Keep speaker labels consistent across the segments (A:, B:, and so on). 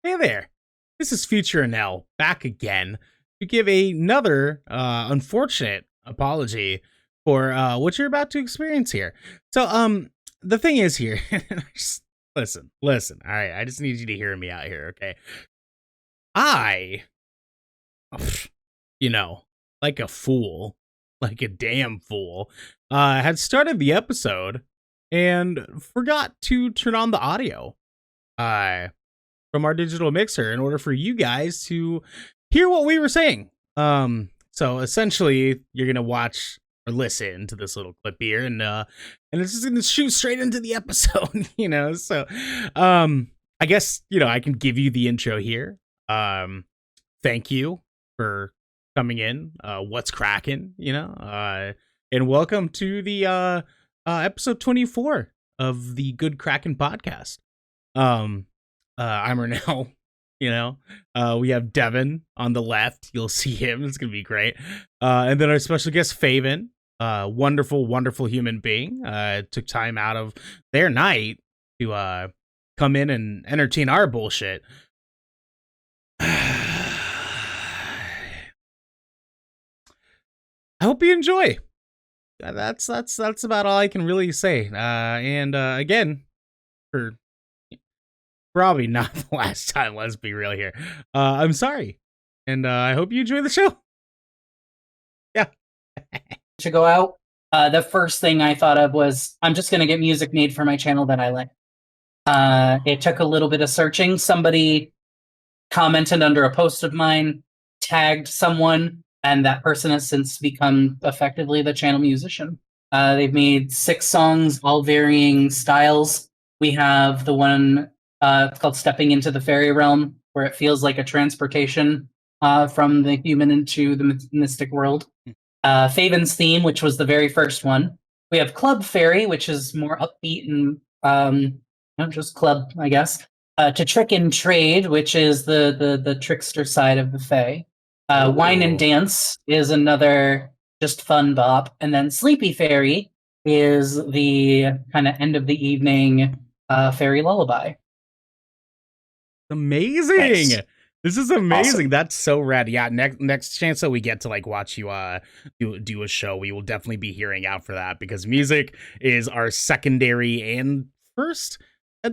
A: Hey there, this is Future Nell back again to give another unfortunate apology for what you're about to experience here. So, the thing is here, just listen. All right, I just need you to hear me out here, okay? I, you know, like a fool, like a damn fool, had started the episode and forgot to turn on the audio. From our digital mixer in order for you guys to hear what we were saying. So essentially you're gonna watch or listen to this little clip here and it's just gonna shoot straight into the episode, So I guess, I can give you the intro here. Thank you for coming in. What's cracking, and welcome to the episode 24 of the Good Kraken podcast. I'm Renell, we have Devin on the left. You'll see him. It's going to be great. And then our special guest, Faevyn, wonderful human being, took time out of their night to come in and entertain our bullshit. I hope you enjoy. That's about all I can really say. And again, for probably not the last time, let's be real here. I'm sorry. And I hope you enjoy the show. Yeah.
B: To go out, the first thing I thought of was, I'm just going to get music made for my channel that I like. It took a little bit of searching. Somebody commented under a post of mine, tagged someone, and that person has since become effectively the channel musician. They've made 6 songs, all varying styles. We have the one it's called Stepping into the Fairy Realm, where it feels like a transportation from the human into the mystic world. Faevyn's theme, which was the very first one. We have Club Fairy, which is more upbeat and not just club, I guess. To Trick and Trade, which is the trickster side of the Fae. Wine and Dance is another just fun bop. And then Sleepy Fairy is the kind of end of the evening fairy lullaby.
A: Amazing. Nice. This is amazing. Awesome. That's so rad. Yeah, next chance that we get to watch you do a show, we will definitely be hearing out for that, because music is our secondary and first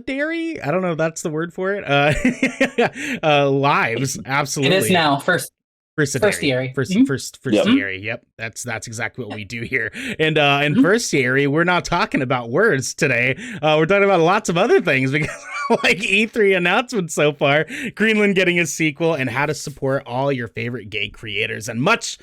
A: dairy. I don't know if that's the word for it. Lives, absolutely.
B: It is now first
A: dairy. First dairy. Yep. That's exactly what we do here. And in first dairy, we're not talking about words today. We're talking about lots of other things, because like E3 announcements so far, Greenland getting a sequel, and how to support all your favorite gay creators, and much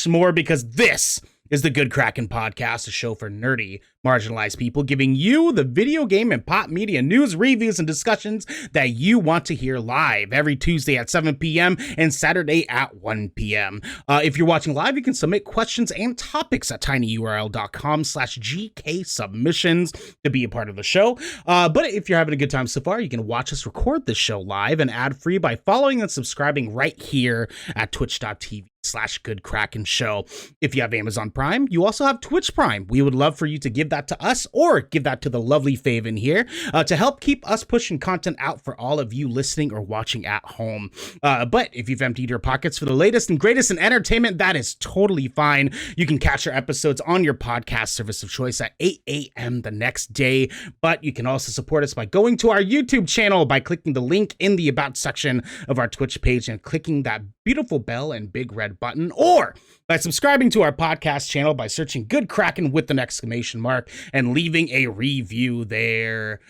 A: more, because this is the Good Kraken podcast, a show for nerdy, marginalized people, giving you the video game and pop media news, reviews, and discussions that you want to hear live every Tuesday at 7 p.m. and Saturday at 1 p.m. If you're watching live, you can submit questions and topics at tinyurl.com/gksubmissions to be a part of the show. But if you're having a good time so far, you can watch us record this show live and ad-free by following and subscribing right here at twitch.tv/Good Kraken Show. If you have Amazon Prime, you also have Twitch Prime. We would love for you to give that to us, or give that to the lovely Faevyn here, to help keep us pushing content out for all of you listening or watching at home. But if you've emptied your pockets for the latest and greatest in entertainment, that is totally fine. You can catch our episodes on your podcast service of choice at 8 a.m. the next day. But you can also support us by going to our YouTube channel by clicking the link in the About section of our Twitch page and clicking that beautiful bell and big red button, or by subscribing to our podcast channel by searching Good Kraken with an exclamation mark and leaving a review there.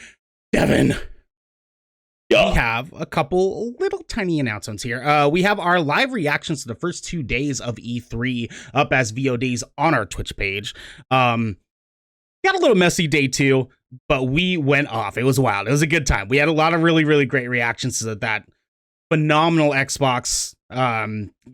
A: Devin, we have a couple little tiny announcements here. We have our live reactions to the first 2 days of E3 up as VODs on our Twitch page. Got a little messy day 2, but we went off. It was wild. It was a good time. We had a lot of really great reactions to that phenomenal Xbox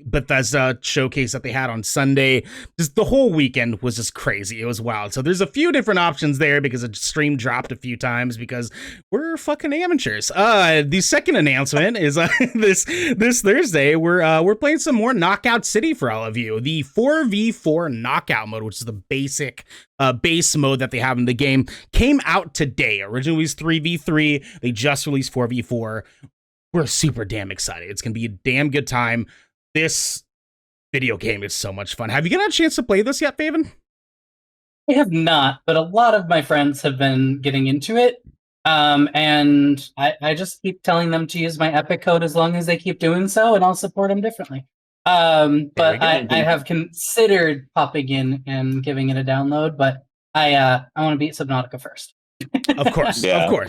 A: Bethesda showcase that they had on Sunday. Just the whole weekend was just crazy. It was wild. So there's a few different options there, because the stream dropped a few times because we're fucking amateurs. The second announcement is this Thursday we're playing some more Knockout City for all of you. The 4v4 knockout mode, which is the basic base mode that they have in the game, came out today. Originally it was 3v3. They just released 4v4. we're super damn excited. It's going to be a damn good time. This video game is so much fun. Have you got a chance to play this yet, Faevyn?
B: I have not, but a lot of my friends have been getting into it. And I just keep telling them to use my Epic code as long as they keep doing so, and I'll support them differently. But I have considered popping in and giving it a download, but I want to beat Subnautica first.
A: Of course,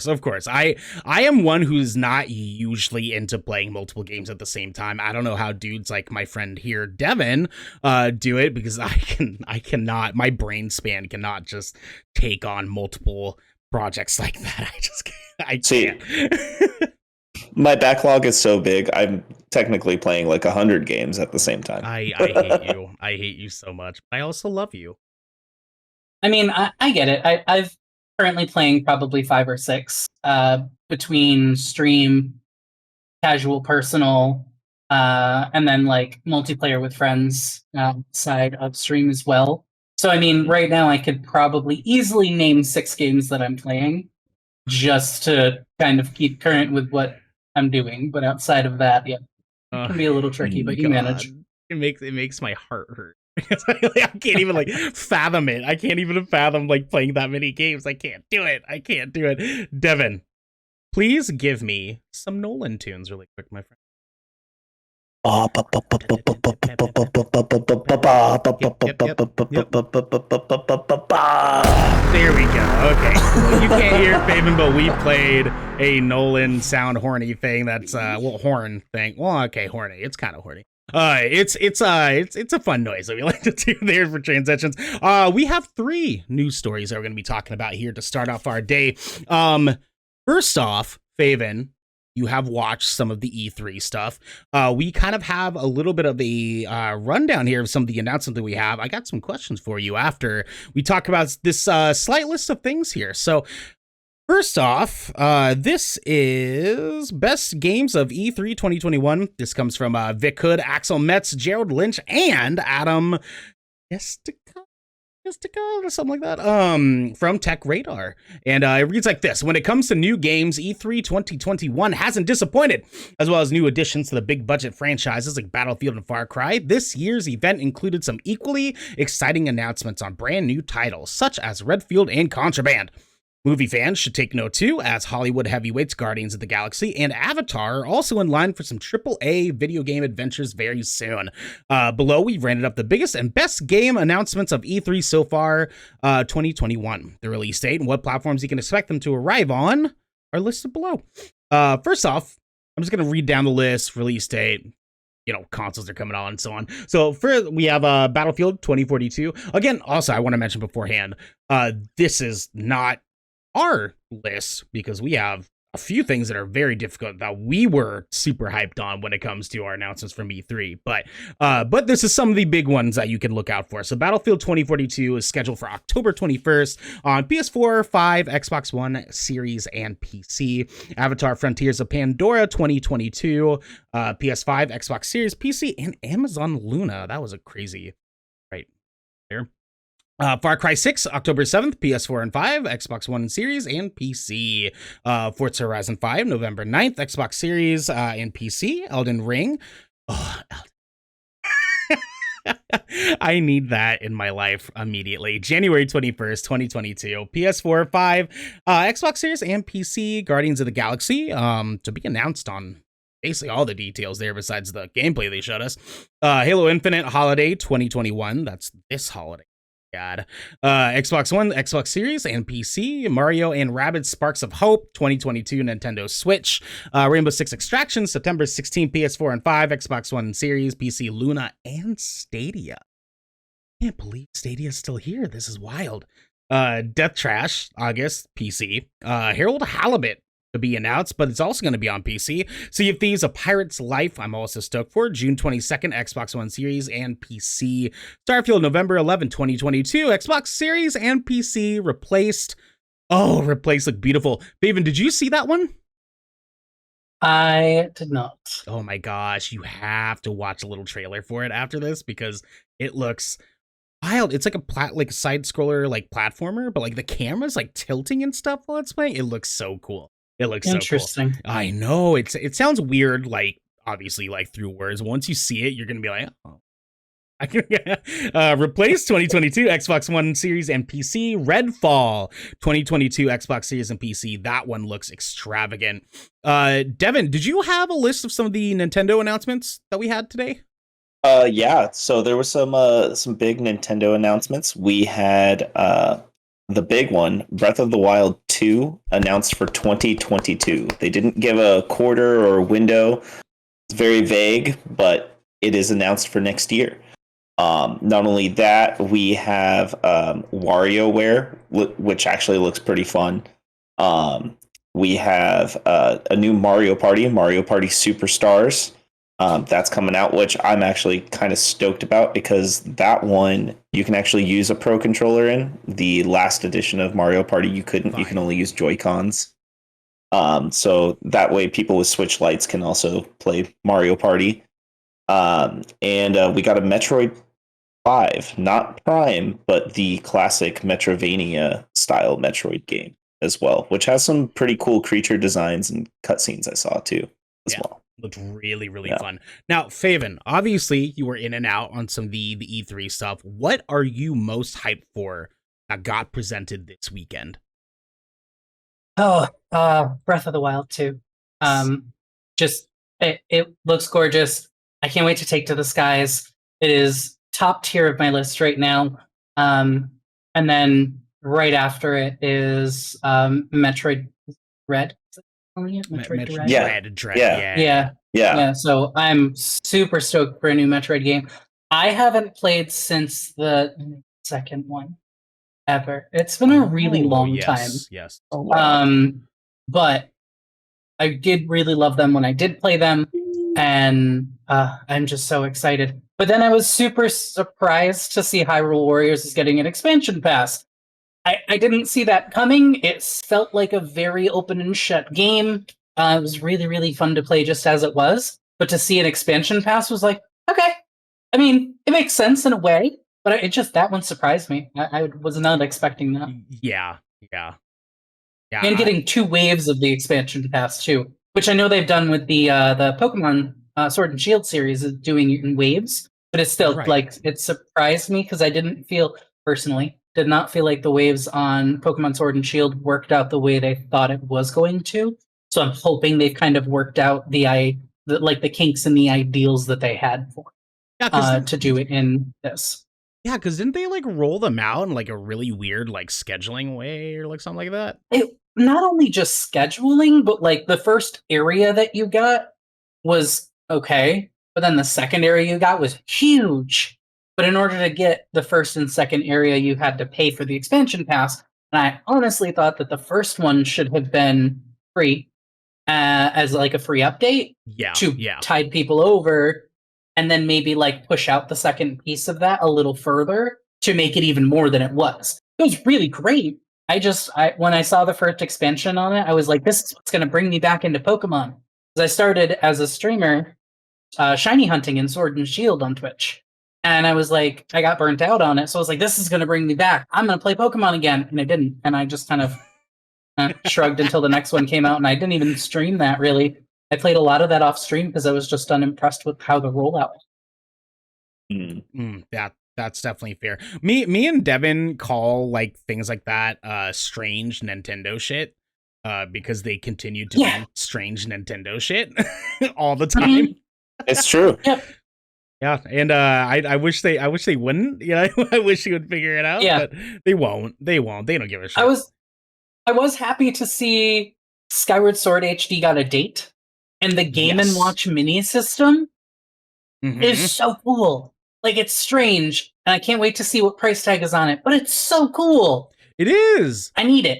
A: of course. I am one who's not usually into playing multiple games at the same time. I don't know how dudes like my friend here, Devin, do it, because I cannot. My brain span cannot just take on multiple projects like that. I can't.
C: My backlog is so big, I'm technically playing like 100 games at the same time.
A: I hate you. I hate you so much. But I also love you.
B: I mean, I get it. I've currently playing probably 5 or 6 between stream, casual, personal, and then like multiplayer with friends side of stream as well. So I mean, right now I could probably easily name 6 games that I'm playing just to kind of keep current with what I'm doing. But outside of that, yeah, it can be a little tricky, but you manage.
A: It makes my heart hurt. I can't even like fathom it. I can't even fathom like playing that many games. I can't do it. Devin, please give me some Nolan tunes really quick, my friend. There we go. Okay. Well, you can't hear Faevyn, but we played a Nolan sound horny thing. That's horn thing. Well, okay, horny. It's kind of horny. It's a fun noise that we like to do there for transitions. We have 3 news stories that we're going to be talking about here to start off our day. First off, Faevyn, you have watched some of the E3 stuff. We kind of have a little bit of a rundown here of some of the announcements that we have. I got some questions for you after we talk about this slight list of things here. So first off, this is Best Games of E3 2021. This comes from Vic Hood, Axel Metz, Gerald Lynch, and Adam Gestica or something like that, from Tech Radar. And it reads like this: when it comes to new games, E3 2021 hasn't disappointed. As well as new additions to the big budget franchises like Battlefield and Far Cry, this year's event included some equally exciting announcements on brand new titles, such as Redfield and Contraband. Movie fans should take note too, as Hollywood heavyweights Guardians of the Galaxy and Avatar are also in line for some AAA video game adventures very soon. Below, we've rounded up the biggest and best game announcements of E3 so far, 2021. The release date and what platforms you can expect them to arrive on are listed below. First off, I'm just going to read down the list: release date, consoles are coming on and so on. So first, we have Battlefield 2042. Again, also, I want to mention beforehand, this is not our list, because we have a few things that are very difficult that we were super hyped on when it comes to our announcements from E3. But this is some of the big ones that you can look out for. So Battlefield 2042 is scheduled for October 21st on PS4, 5, Xbox One, Series, and PC. Avatar Frontiers of Pandora 2022, PS5, Xbox Series, PC, and Amazon Luna. That was a crazy right there. Far Cry 6, October 7th, PS4 and 5, Xbox One and Series, and PC. Forza Horizon 5, November 9th, Xbox Series and PC. Elden Ring. Oh, I need that in my life immediately. January 21st, 2022. PS4, 5, Xbox Series, and PC. Guardians of the Galaxy, to be announced on basically all the details there besides the gameplay they showed us. Halo Infinite Holiday 2021. That's this holiday. God. Xbox One, Xbox Series, and PC. Mario and Rabbids Sparks of Hope 2022 Nintendo Switch. Rainbow Six Extraction September 16th, PS4 and 5, Xbox One and Series, PC, Luna, and Stadia. I can't believe Stadia's still here. This is wild. Death Trash August, PC. Harold Halibut to be announced, but it's also going to be on PC. Sea of Thieves: A Pirate's Life, I'm also stoked for. June 22nd, Xbox One, Series, and PC. Starfield, November 11, 2022, Xbox Series and PC. Replaced look beautiful. Faevyn, did you see that one?
B: I did not.
A: Oh my gosh, you have to watch a little trailer for it after this, because it looks wild. It's like a side scroller, like platformer, but like the camera's like tilting and stuff while it's playing. It looks so cool. It looks so cool.
B: Interesting.
A: I know it sounds weird, like obviously like through words. Once you see it, you're gonna be like, oh. Replace 2022 Xbox One Series and PC. Redfall 2022 Xbox Series and PC. That one looks extravagant. Devin, did you have a list of some of the Nintendo announcements that we had today?
C: Yeah. So there was some big Nintendo announcements. We had the big one, Breath of the Wild 2, announced for 2022. They didn't give a quarter or window. It's very vague, but it is announced for next year. Not only that, we have WarioWare, which actually looks pretty fun. We have a new Mario Party Superstars. That's coming out, which I'm actually kind of stoked about because that one you can actually use a Pro controller in. The last edition of Mario Party, you couldn't. You can only use Joy-Cons. So that way people with Switch Lites can also play Mario Party. And we got a Metroid 5, not Prime, but the classic Metrovania style Metroid game as well, which has some pretty cool creature designs and cutscenes I saw too as well.
A: Looked really, really fun. Now, Faevyn, obviously you were in and out on some of the E3 stuff. What are you most hyped for that got presented this weekend?
B: Oh, Breath of the Wild 2. Just it looks gorgeous. I can't wait to take to the skies. It is top tier of my list right now. And then right after it is Metroid Red. Metroid Dread. Yeah. So I'm super stoked for a new Metroid game. I haven't played since the second one ever. It's been a really long time.
A: Yes.
B: But I did really love them when I did play them, and I'm just so excited. But then I was super surprised to see Hyrule Warriors is getting an expansion pass. I didn't see that coming. It felt like a very open and shut game. It was really, really fun to play just as it was. But to see an expansion pass was like, okay. I mean, it makes sense in a way, but that one surprised me. I was not expecting that.
A: Yeah.
B: And getting 2 waves of the expansion pass too, which I know they've done with the Pokemon Sword and Shield series, is doing it in waves. But it's still like it surprised me because I did not feel like the waves on Pokemon Sword and Shield worked out the way they thought it was going to. So I'm hoping they've kind of worked out the kinks and the ideals that they had for to do it in this.
A: Yeah, because didn't they like roll them out in like a really weird like scheduling way or like something like that?
B: It not only just scheduling, but like the first area that you got was okay, but then the second area you got was huge. But in order to get the first and second area, you had to pay for the expansion pass. And I honestly thought that the first one should have been free as like a free update to tide people over, and then maybe like push out the second piece of that a little further to make it even more than it was. It was really great. When I saw the first expansion on it, I was like, this is what's going to bring me back into Pokemon. Because I started as a streamer shiny hunting in Sword and Shield on Twitch. And I was like, I got burnt out on it. So I was like, this is going to bring me back. I'm going to play Pokemon again. And I didn't. And I just kind of shrugged until the next one came out. And I didn't even stream that, really. I played a lot of that off stream because I was just unimpressed with how the rollout was.
A: That's definitely fair. Me and Devin call like things like that strange Nintendo shit because they continue to do strange Nintendo shit all the time.
C: It's true.
B: Yep.
A: Yeah, and I wish they wouldn't. You know, I wish they would figure it out. But they won't. They don't give a shit.
B: I was happy to see Skyward Sword HD got a date, and the Game & Watch mini system is so cool. Like, it's strange, and I can't wait to see what price tag is on it. But it's so cool.
A: It is.
B: I need it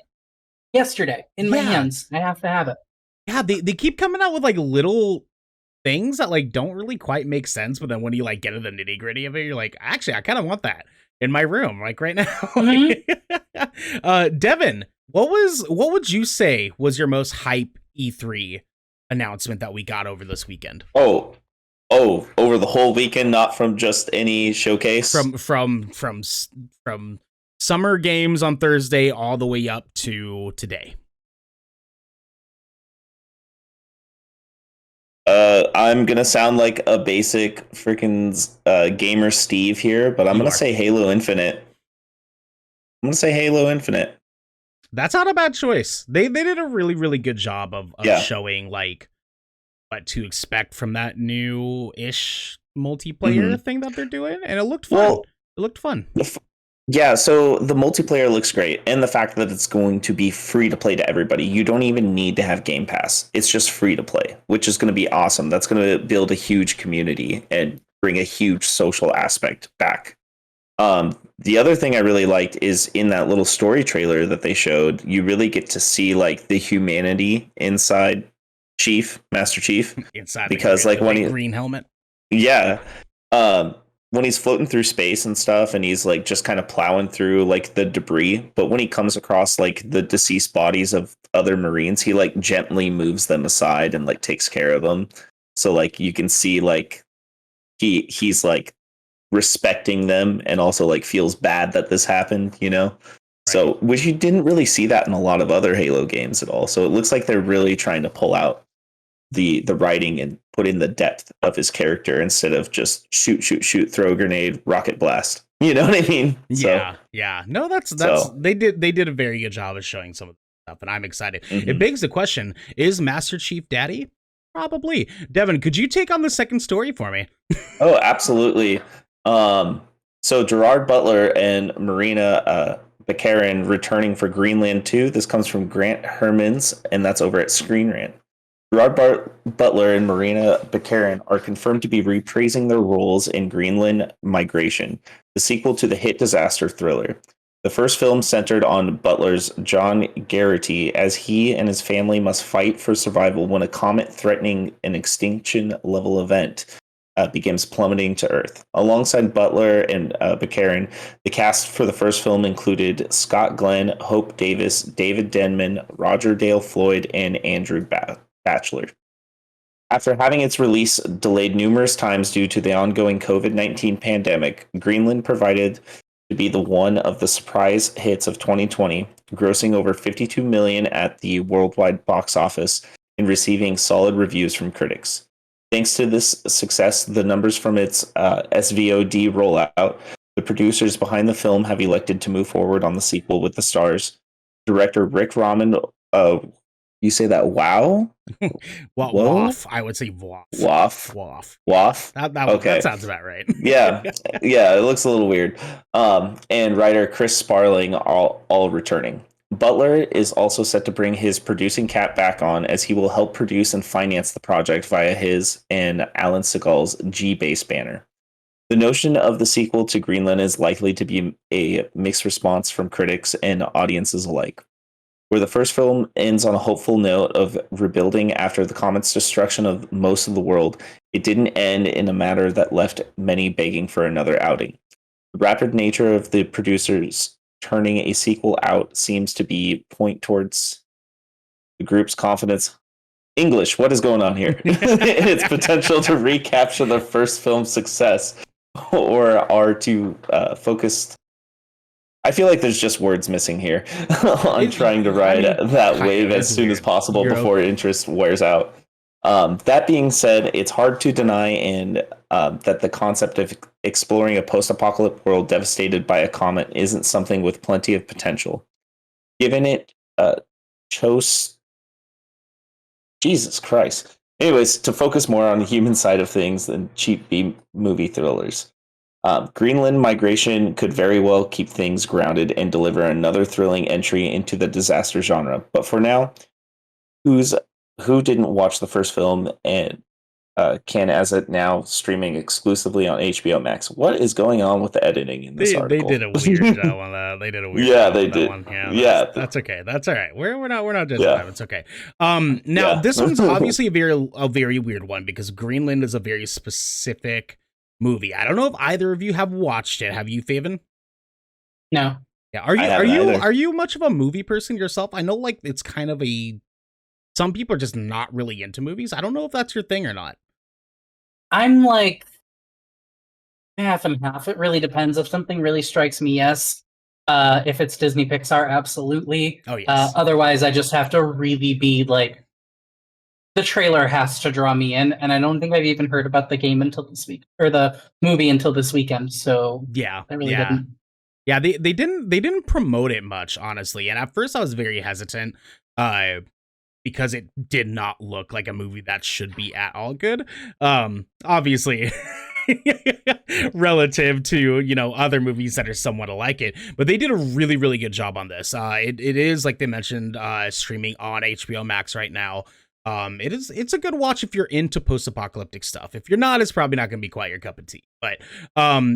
B: yesterday in my hands. I have to have it.
A: Yeah, they keep coming out with like little things that like don't really quite make sense, but then when you like get into the nitty gritty of it, you're like, actually, I kind of want that in my room, like right now. Devin, what would you say was your most hype E3 announcement that we got over this weekend?
C: Oh, over the whole weekend, not from just any showcase.
A: From Summer Games on Thursday all the way up to today.
C: I'm gonna sound like a basic freaking gamer Steve here, but I'm gonna say Halo Infinite. I'm gonna say Halo Infinite.
A: That's not a bad choice. They did a really, really good job of showing like what to expect from that new-ish multiplayer thing that they're doing, and it looked fun.
C: Well,
A: it looked fun.
C: Yeah, so the multiplayer looks great, and the fact that it's going to be free to play to everybody. You don't even need to have Game Pass. It's just free to play, which is going to be awesome. That's going to build a huge community and bring a huge social aspect back. The other thing I really liked is in that little story trailer that they showed, you really get to see like the humanity inside Master Chief.
A: Inside
C: because like when he
A: green helmet.
C: Yeah. When he's floating through space and stuff and he's like just kind of plowing through like the debris, but when he comes across like the deceased bodies of other Marines, he like gently moves them aside and like takes care of them. So like you can see like he's like respecting them and also like feels bad that this happened, you know? Right. So which you didn't really see that in a lot of other Halo games at all. So it looks like they're really trying to pull out the writing and put in the depth of his character instead of just shoot, throw a grenade, rocket blast. You know what I mean?
A: Yeah. No, that's they did a very good job of showing some of the stuff, and I'm excited. It begs the question: is Master Chief Daddy? Probably. Devin, could you take on the second story for me?
C: Oh, absolutely. So Gerard Butler and Marina Baccarin returning for Greenland 2. This comes from Grant Hermans, and that's over at Screen Rant. Gerard Butler and Marina Baccarin are confirmed to be reprising their roles in Greenland Migration, the sequel to the hit disaster thriller. The first film centered on Butler's John Garrity as he and his family must fight for survival when a comet threatening an extinction-level event begins plummeting to Earth. Alongside Butler and Baccarin, the cast for the first film included Scott Glenn, Hope Davis, David Denman, Roger Dale Floyd, and Andrew Bachelor. After having its release delayed numerous times due to the ongoing COVID-19 pandemic, Greenland provided to be the one of the surprise hits of 2020, grossing over $52 million at the worldwide box office and receiving solid reviews from critics. Thanks to this success, the numbers from its SVOD rollout, the producers behind the film have elected to move forward on the sequel with the stars. Director Rick Raman, you say that wow?
A: Waff. I would say waff.
C: Waff.
A: That sounds about right.
C: yeah, it looks a little weird. And writer Chris Sparling all returning. Butler is also set to bring his producing cap back on as he will help produce and finance the project via his and Alan Seagal's G-Base banner. The notion of the sequel to Greenland is likely to be a mixed response from critics and audiences alike. Where the first film ends on a hopeful note of rebuilding after the comet's destruction of most of the world, it didn't end in a manner that left many begging for another outing. The rapid nature of the producers turning a sequel out seems to be point towards the group's confidence. English, what is going on here? Its potential to recapture the first film's success, or are to focus. I feel like there's just words missing here on trying to ride that wave as soon as possible before interest wears out. That being said, it's hard to deny that the concept of exploring a post-apocalyptic world devastated by a comet isn't something with plenty of potential. Given it chose... Jesus Christ. Anyways, to focus more on the human side of things than cheap B-movie thrillers. Greenland Migration could very well keep things grounded and deliver another thrilling entry into the disaster genre. But for now, who didn't watch the first film and can as it now streaming exclusively on HBO Max? What is going on with the editing in this article?
A: They did a weird job on that. They did a weird
C: job
A: on
C: they did.
A: That one. That's okay. That's all right. We're not judging them. It's okay. Now this one's obviously a very weird one because Greenland is a very specific movie. I don't know if either of you have watched it. Have you, Faevyn?
B: No.
A: Yeah. Are you much of a movie person yourself? I know like it's kind of some people are just not really into movies. I don't know if that's your thing or not.
B: I'm like half and half. It really depends. If something really strikes me, yes. If it's Disney Pixar, absolutely.
A: Oh yes.
B: Otherwise, I just have to really be like the trailer has to draw me in, and I don't think I've even heard about the game until this week, or the movie until this weekend. So
A: Yeah,
B: I really
A: yeah.
B: didn't.
A: Yeah, they didn't promote it much, honestly. And at first I was very hesitant because it did not look like a movie that should be at all good. Obviously relative to, you know, other movies that are somewhat alike it, but they did a really, really good job on this. It is, like they mentioned, streaming on HBO Max right now. It's a good watch if you're into post-apocalyptic stuff. If you're not, it's probably not going to be quite your cup of tea. But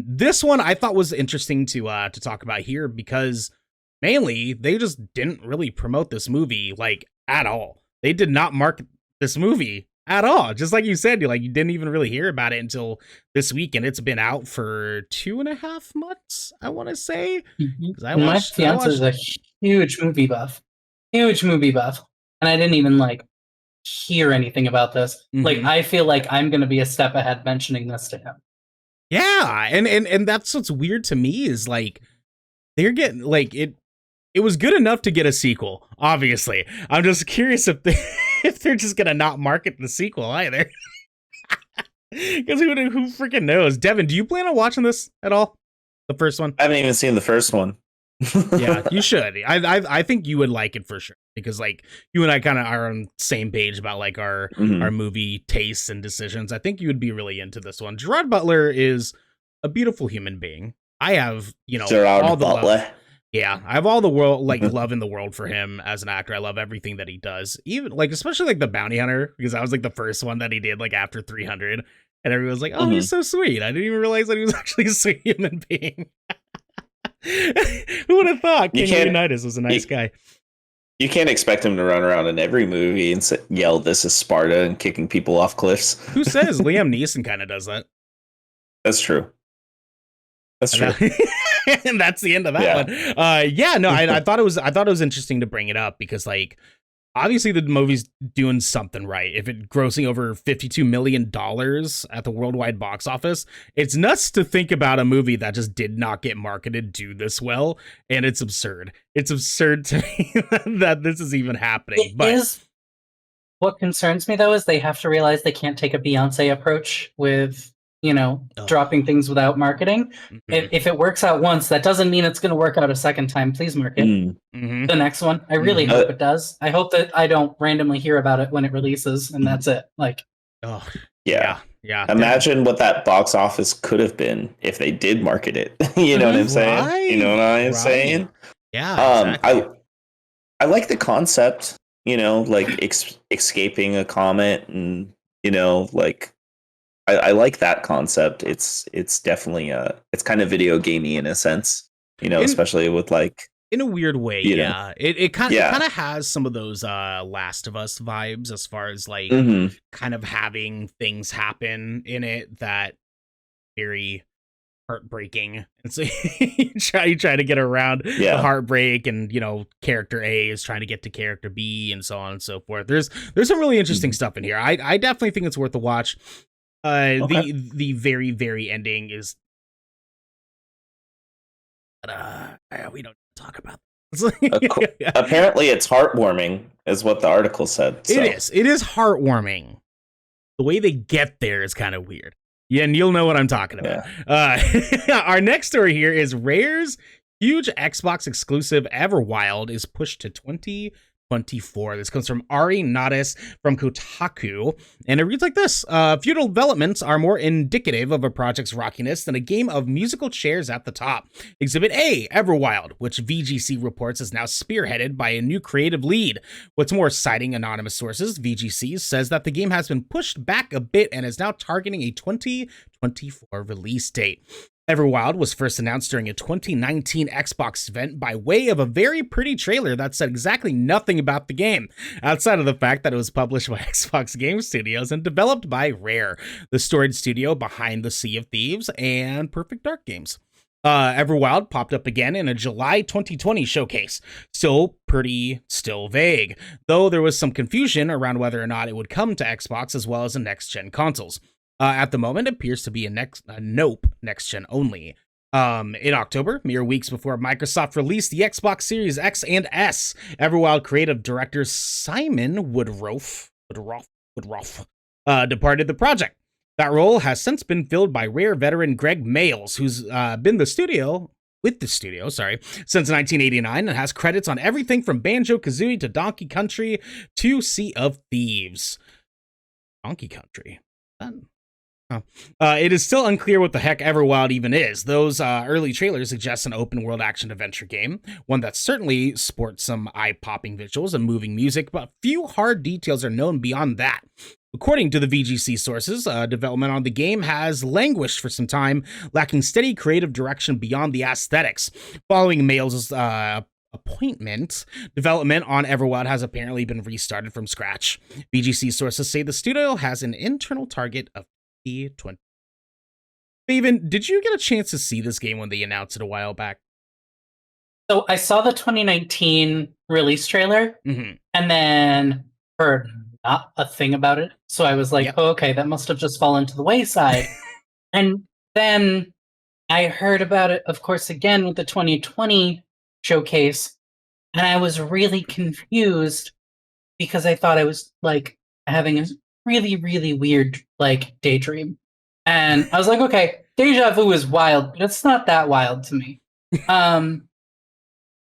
A: this one I thought was interesting to talk about here because mainly they just didn't really promote this movie like at all. They did not market this movie at all. Just like you said, you didn't even really hear about it until this week, and it's been out for 2.5 months, I want to say.
B: My fiance is a huge movie buff, and I didn't even hear anything about this.
A: Mm-hmm.
B: I feel like I'm going to be a step ahead mentioning this to him.
A: Yeah, and that's what's weird to me is they're getting it was good enough to get a sequel. Obviously, I'm just curious if they're just gonna not market the sequel either. Because who freaking knows? Devin, do you plan on watching this at all? The first one?
C: I haven't even seen the first one.
A: Yeah, you should. I think you would like it for sure because you and I kind of are on the same page about our movie tastes and decisions. I think you would be really into this one. Gerard Butler is a beautiful human being. I have all the love. Yeah, I have all the world love in the world for him as an actor. I love everything that he does, even especially the Bounty Hunter, because that was the first one that he did after 300, and everyone was like, "Oh, he's so sweet." I didn't even realize that he was actually a sweet human being. Who would have thought King Leonidas was a nice guy?
C: You can't expect him to run around in every movie and yell, "This is Sparta," and kicking people off cliffs.
A: Who says? Liam Neeson kind of does that.
C: That's true. That's true.
A: And that's the end of that one. I thought it was interesting to bring it up because obviously the movie's doing something right. If it's grossing over $52 million at the worldwide box office, it's nuts to think about a movie that just did not get marketed do this well, and it's absurd. It's absurd to me that this is even happening.
B: What concerns me though is they have to realize they can't take a Beyonce approach with dropping things without marketing. Mm-hmm. If it works out once, that doesn't mean it's going to work out a second time. Please market the next one. I really hope it does. I hope that I don't randomly hear about it when it releases, and that's it.
A: Yeah.
C: Imagine what that box office could have been if they did market it. You know what I'm saying?
A: Right.
C: You know what I'm saying?
A: Yeah. Exactly.
C: I like the concept. Escaping a comet, and I like that concept. It's definitely it's kind of video gamey in a sense, especially with
A: in a weird way. Yeah. It kind of has some of those Last of Us vibes as far as kind of having things happen in it that very heartbreaking. And so you try to get around the heartbreak, and character A is trying to get to character B, and so on and so forth. There's some really interesting stuff in here. I definitely think it's worth a watch. The very, very ending is we don't talk about this.
C: Apparently it's heartwarming is what the article said. So.
A: It is heartwarming. The way they get there is kind of weird. Yeah, and you'll know what I'm talking about. Our next story here is Rare's huge Xbox exclusive Everwild is pushed to 2024. This comes from Ari Nadas from Kotaku, and it reads like this. Feudal developments are more indicative of a project's rockiness than a game of musical chairs at the top. Exhibit A, Everwild, which VGC reports is now spearheaded by a new creative lead. What's more, citing anonymous sources, VGC says that the game has been pushed back a bit and is now targeting a 2024 release date. Everwild was first announced during a 2019 Xbox event by way of a very pretty trailer that said exactly nothing about the game, outside of the fact that it was published by Xbox Game Studios and developed by Rare, the storage studio behind the Sea of Thieves and Perfect Dark games. Everwild popped up again in a July 2020 showcase. Still vague, though there was some confusion around whether or not it would come to Xbox as well as the next-gen consoles. At the moment, it appears to be a next gen only. In October, mere weeks before Microsoft released the Xbox Series X and S, Everwild creative director Simon Woodroffe Woodruff, departed the project. That role has since been filled by Rare veteran Greg Mayles, who's been with the studio, since 1989 and has credits on everything from Banjo-Kazooie to Donkey Country to Sea of Thieves. Donkey Country. It is still unclear what the heck Everwild even is. Those early trailers suggest an open-world action-adventure game, one that certainly sports some eye-popping visuals and moving music, but few hard details are known beyond that. According to the VGC sources, development on the game has languished for some time, lacking steady creative direction beyond the aesthetics. Following Mayles' appointment, development on Everwild has apparently been restarted from scratch. VGC sources say the studio has an internal target of 2020. Faevyn, did you get a chance to see this game when they announced it a while back?
B: So I saw the 2019 release trailer, and then heard not a thing about it. So I was like, oh, okay, that must have just fallen to the wayside. And then I heard about it, of course, again with the 2020 showcase, and I was really confused because I thought I was like having a really, really weird like daydream. And I was like, okay, deja vu is wild, but it's not that wild to me.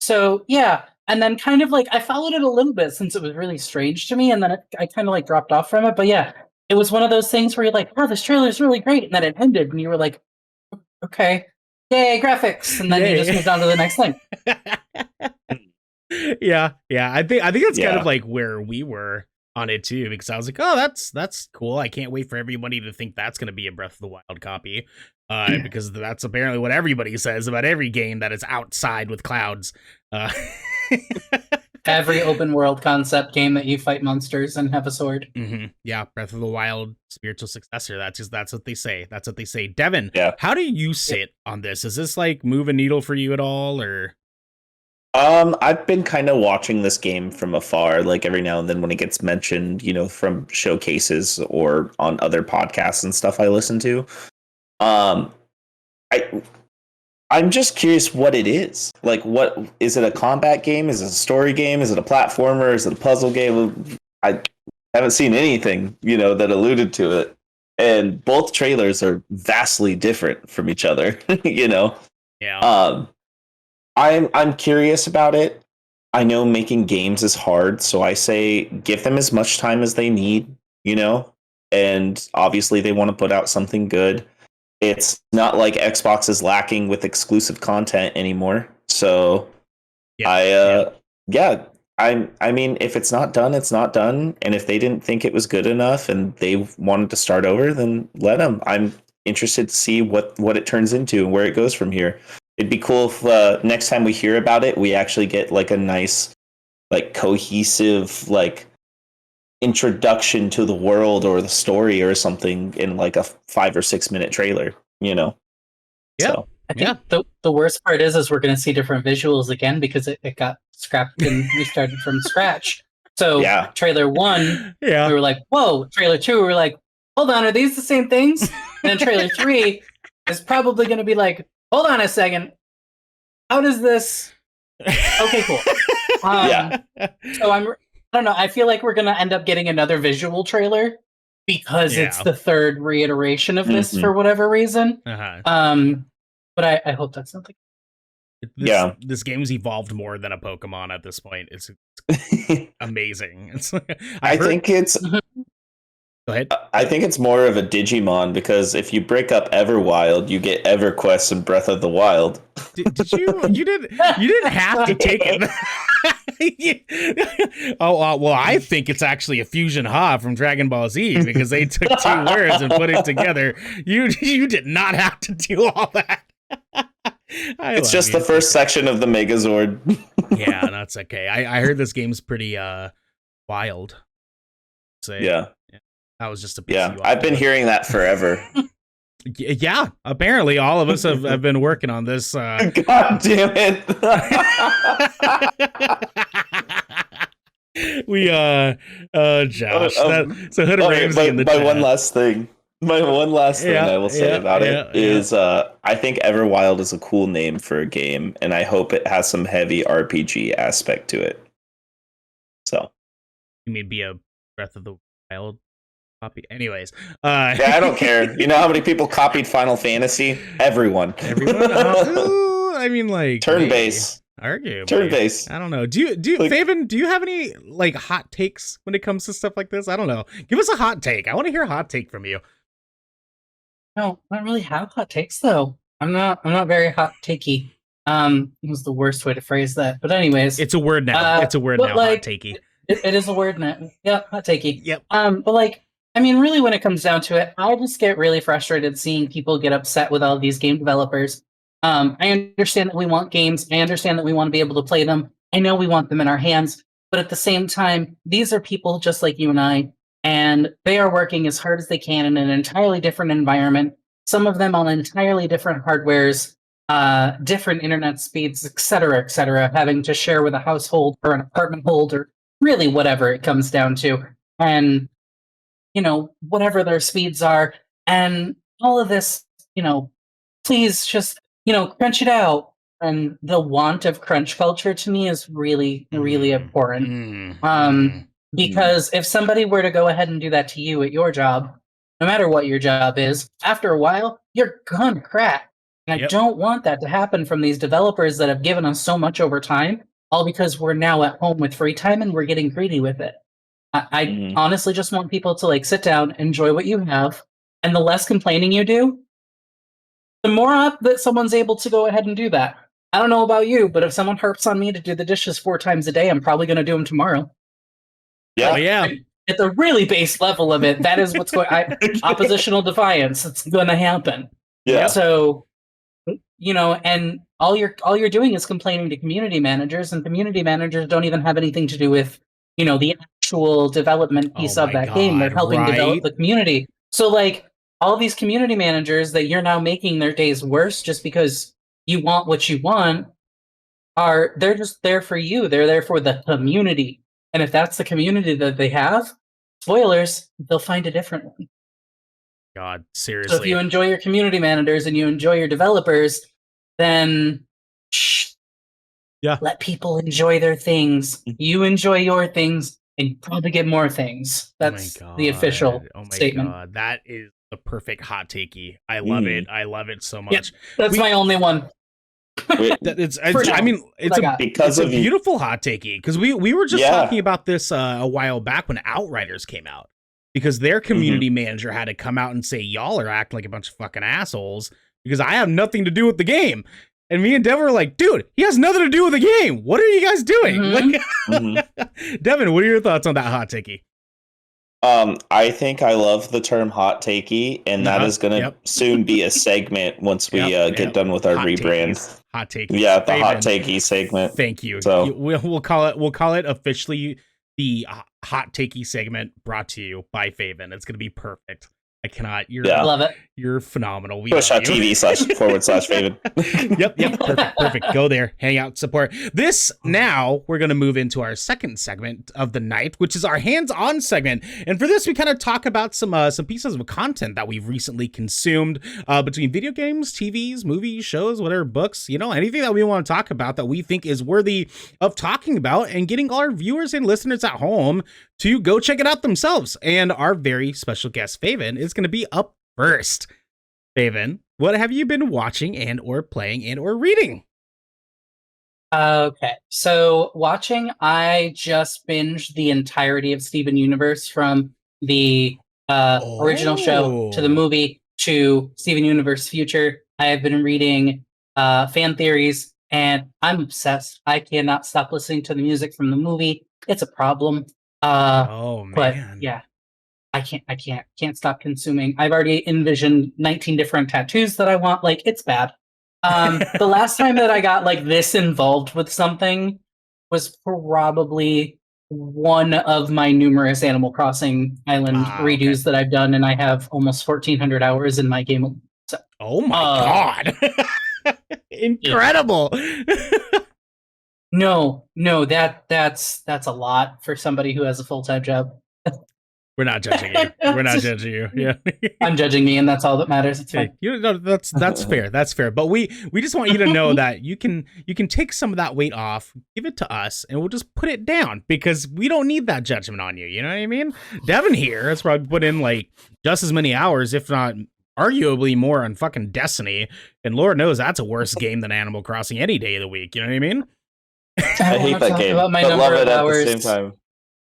B: So yeah. And then kind of like I followed it a little bit since it was really strange to me, and then I kind of like dropped off from it. But yeah, it was one of those things where you're like, oh, this trailer is really great, and then it ended, and you were like, okay, yay, graphics, and then you just moved on to the next thing.
A: Yeah. I think that's kind of like where we were on it too, because I was like, oh, that's cool. I can't wait for everybody to think that's going to be a Breath of the Wild copy, because that's apparently what everybody says about every game that is outside with clouds.
B: Every open world concept game that you fight monsters and have a sword.
A: Yeah, Breath of the Wild spiritual successor. That's what they say. That's what they say. Devin, how do you sit on this? Is this like move a needle for you at all, or?
C: I've been kind of watching this game from afar, like every now and then when it gets mentioned, from showcases or on other podcasts and stuff I listen to. I'm just curious what it is. Like, what is it? A combat game? Is it a story game? Is it a platformer? Is it a puzzle game? I haven't seen anything, that alluded to it. And both trailers are vastly different from each other,
A: Yeah.
C: I'm curious about it. I know making games is hard, so I say give them as much time as they need, and obviously they want to put out something good. It's not like Xbox is lacking with exclusive content anymore. So I mean, if it's not done, it's not done. And if they didn't think it was good enough and they wanted to start over, then let them. I'm interested to see what it turns into and where it goes from here. It'd be cool if next time we hear about it, we actually get like a nice, like cohesive, like introduction to the world or the story or something in like a 5 or 6 minute trailer,
A: Yeah.
B: So, I think the worst part is we're going to see different visuals again because it got scrapped and restarted from scratch. So trailer 1, we were like, whoa. Trailer 2, we were like, hold on, are these the same things? And then trailer 3 is probably going to be like, hold on a second. How does this? Okay, cool. So I don't know. I feel like we're going to end up getting another visual trailer because it's the third reiteration of this for whatever reason. But I hope that's not the
A: case. This game's evolved more than a Pokemon at this point. It's amazing.
C: I think it's
A: Go ahead.
C: I think it's more of a Digimon, because if you break up Everwild, you get EverQuest and Breath of the Wild.
A: Did you? You didn't have to take it. Well, I think it's actually a fusion ha from Dragon Ball Z, because they took two words and put it together. You did not have to do all that.
C: It's just the first section of the Megazord.
A: Yeah, that's okay. I heard this game's pretty wild. So,
C: yeah.
A: That was just a
C: I've been hearing that forever.
A: Yeah, apparently all of us have been working on this.
C: God damn it.
A: We Josh. So Hood of Ramsey in the
C: my
A: chat.
C: one last thing I will say about it is I think Everwild is a cool name for a game, and I hope it has some heavy RPG aspect to it. So
A: you mean be a Breath of the Wild Copy. Anyways,
C: Yeah, I don't care. You know how many people copied Final Fantasy? Everyone.
A: everyone. I mean, like
C: Turn base.
A: Arguably.
C: Turn base.
A: I don't know. Do you,
C: Like-
A: Faevyn, do you have any like hot takes when it comes to stuff like this? I don't know. Give us a hot take. I want to hear a hot take from you.
B: No, I don't really have hot takes though. I'm not very hot takey. It was the worst way to phrase that. But anyways,
A: It's a word now. It's a word
B: but,
A: now.
B: like,
A: hot takey.
B: it is a word now. Yeah, hot takey.
A: Yep.
B: But like, I mean, really, when it comes down to it, I just get really frustrated seeing people get upset with all these game developers. I understand that we want games. I understand that we want to be able to play them. I know we want them in our hands. But at the same time, these are people just like you and I, and they are working as hard as they can in an entirely different environment. Some of them on entirely different hardwares, different internet speeds, et cetera, having to share with a household or an apartment hold or really whatever it comes down to. And, you know, whatever their speeds are. And all of this, you know, please just, you know, crunch it out. And the want of crunch culture to me is really, really abhorrent. Because if somebody were to go ahead and do that to you at your job, no matter what your job is, after a while, you're gonna crack. And I don't want that to happen from these developers that have given us so much over time, all because we're now at home with free time and we're getting greedy with it. I honestly just want people to like sit down, enjoy what you have, and the less complaining you do, the more up that someone's able to go ahead and do that. I don't know about you, but if someone harps on me to do the dishes 4 times a day, I'm probably going to do them tomorrow.
C: Yeah.
A: Oh, yeah.
B: At the really base level of it, that is what's going. Oppositional defiance. It's going to happen.
C: Yeah.
B: So, you know, and all you're doing is complaining to community managers, and community managers don't even have anything to do with, you know, the actual development piece of that game. They're helping develop the community. So, like, all these community managers that you're now making their days worse just because you want what you want they're just there for you. They're there for the community. And if that's the community that they have, spoilers, they'll find a different one.
A: God, seriously.
B: So if you enjoy your community managers and you enjoy your developers, then let people enjoy their things. You enjoy your things, and you probably get more things. That's the official statement.
A: God. That is the perfect hot takey. I love it. I love it so much.
B: Yeah, that's my only one.
A: It's a beautiful hot takey, because we were just talking about this a while back when Outriders came out, because their community manager had to come out and say, y'all are acting like a bunch of fucking assholes because I have nothing to do with the game. And me and Devin were like, dude, he has nothing to do with the game. What are you guys doing? Devin, what are your thoughts on that hot takey?
C: I think I love the term hot takey, and that is going to soon be a segment once we get done with our rebrand.
A: Hot takey.
C: Yeah, the hot takey segment.
A: Thank you.
C: So
A: we'll call it officially the hot takey segment, brought to you by Faevyn. It's going to be perfect. I cannot.
B: Love it.
A: You're phenomenal. We
C: Twitch.tv//Faevyn.
A: Yep. Perfect. Go there, hang out, support. This now we're going to move into our second segment of the night, which is our hands-on segment. And for this, we kind of talk about some pieces of content that we've recently consumed between video games, TVs, movies, shows, whatever, books, you know, anything that we want to talk about that we think is worthy of talking about and getting our viewers and listeners at home to go check it out themselves. And our very special guest, Faevyn, is going to be up first. Faevyn, what have you been watching and or playing and or reading?
B: Okay, so watching, I just binged the entirety of Steven Universe, from the original show to the movie to Steven Universe Future. I have been reading fan theories, and I'm obsessed. I cannot stop listening to the music from the movie. It's a problem. Man. But yeah, I can't stop consuming. I've already envisioned 19 different tattoos that I want. Like, it's bad. The last time that I got like this involved with something was probably one of my numerous Animal Crossing Island redos that I've done, and I have almost 1,400 hours in my game. So,
A: oh my god. Incredible.
B: No, that's a lot for somebody who has a full-time job.
A: We're not judging you. We're not judging you. Yeah.
B: I'm judging me, and that's all that matters. It's fine.
A: You know, that's fair. That's fair. But we just want you to know that you can take some of that weight off, give it to us, and we'll just put it down because we don't need that judgment on you. You know what I mean? Devin here has probably put in like just as many hours, if not arguably more, on fucking Destiny, and Lord knows that's a worse game than Animal Crossing any day of the week. You know what I mean?
C: I hate that game, but love it at the same time.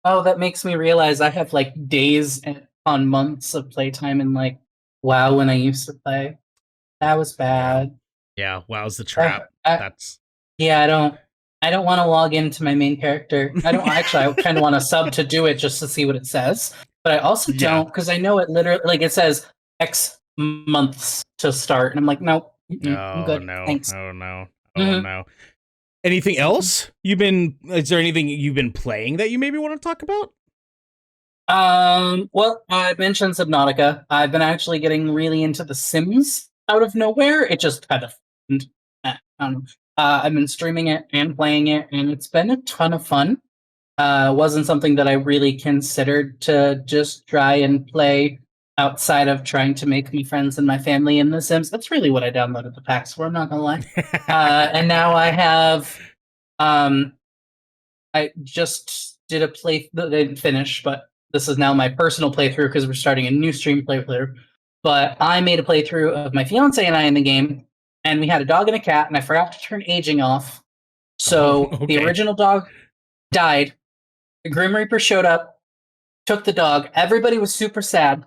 B: Oh, that makes me realize I have like days on months of playtime in like WoW when I used to play. That was bad.
A: Yeah, WoW's the trap.
B: Yeah, I don't want to log into my main character. I kind of want to sub to do it just to see what it says. But I also don't, because I know it literally, like, it says X months to start, and I'm like, no, I'm good.
A: No,
B: Thanks.
A: oh no, no. Anything else is there anything you've been playing that you maybe want to talk about?
B: Well, I mentioned Subnautica. I've been actually getting really into The Sims out of nowhere. It just kind of I've been streaming it and playing it, and it's been a ton of fun. Wasn't something that I really considered to just try and play outside of trying to make me friends and my family in The Sims. That's really what I downloaded the packs for, I'm not gonna lie. And now I have, I just did a play that I didn't finish, but this is now my personal playthrough because we're starting a new stream playthrough. But I made a playthrough of my fiance and I in the game, and we had a dog and a cat, and I forgot to turn aging off. So the original dog died. The Grim Reaper showed up, took the dog. Everybody was super sad.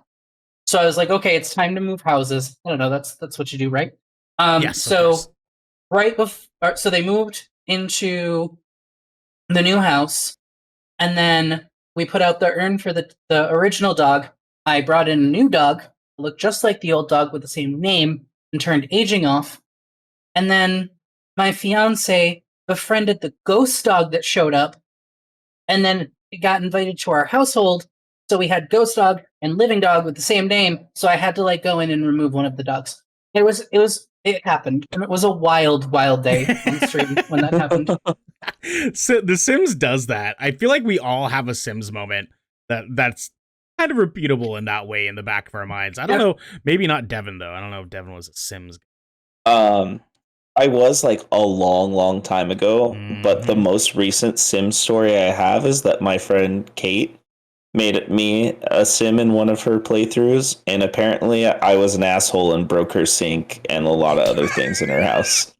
B: So I was like, okay, it's time to move houses. I don't know. That's what you do, right?
A: Yes.
B: So right before, so they moved into the new house, and then we put out the urn for the original dog. I brought in a new dog, looked just like the old dog with the same name, and turned aging off. And then my fiance befriended the ghost dog that showed up, and then it got invited to our household. So we had ghost dog and living dog with the same name. So I had to like go in and remove one of the dogs. It happened, and it was a wild day on the stream when that happened.
A: So The Sims does that. I feel like we all have a Sims moment that's kind of repeatable in that way in the back of our minds. I don't know, maybe not Devin though. I don't know if Devin was a Sims.
C: I was like a long time ago, but the most recent Sim story I have is that my friend Kate made me a sim in one of her playthroughs, and apparently I was an asshole and broke her sink and a lot of other things in her house.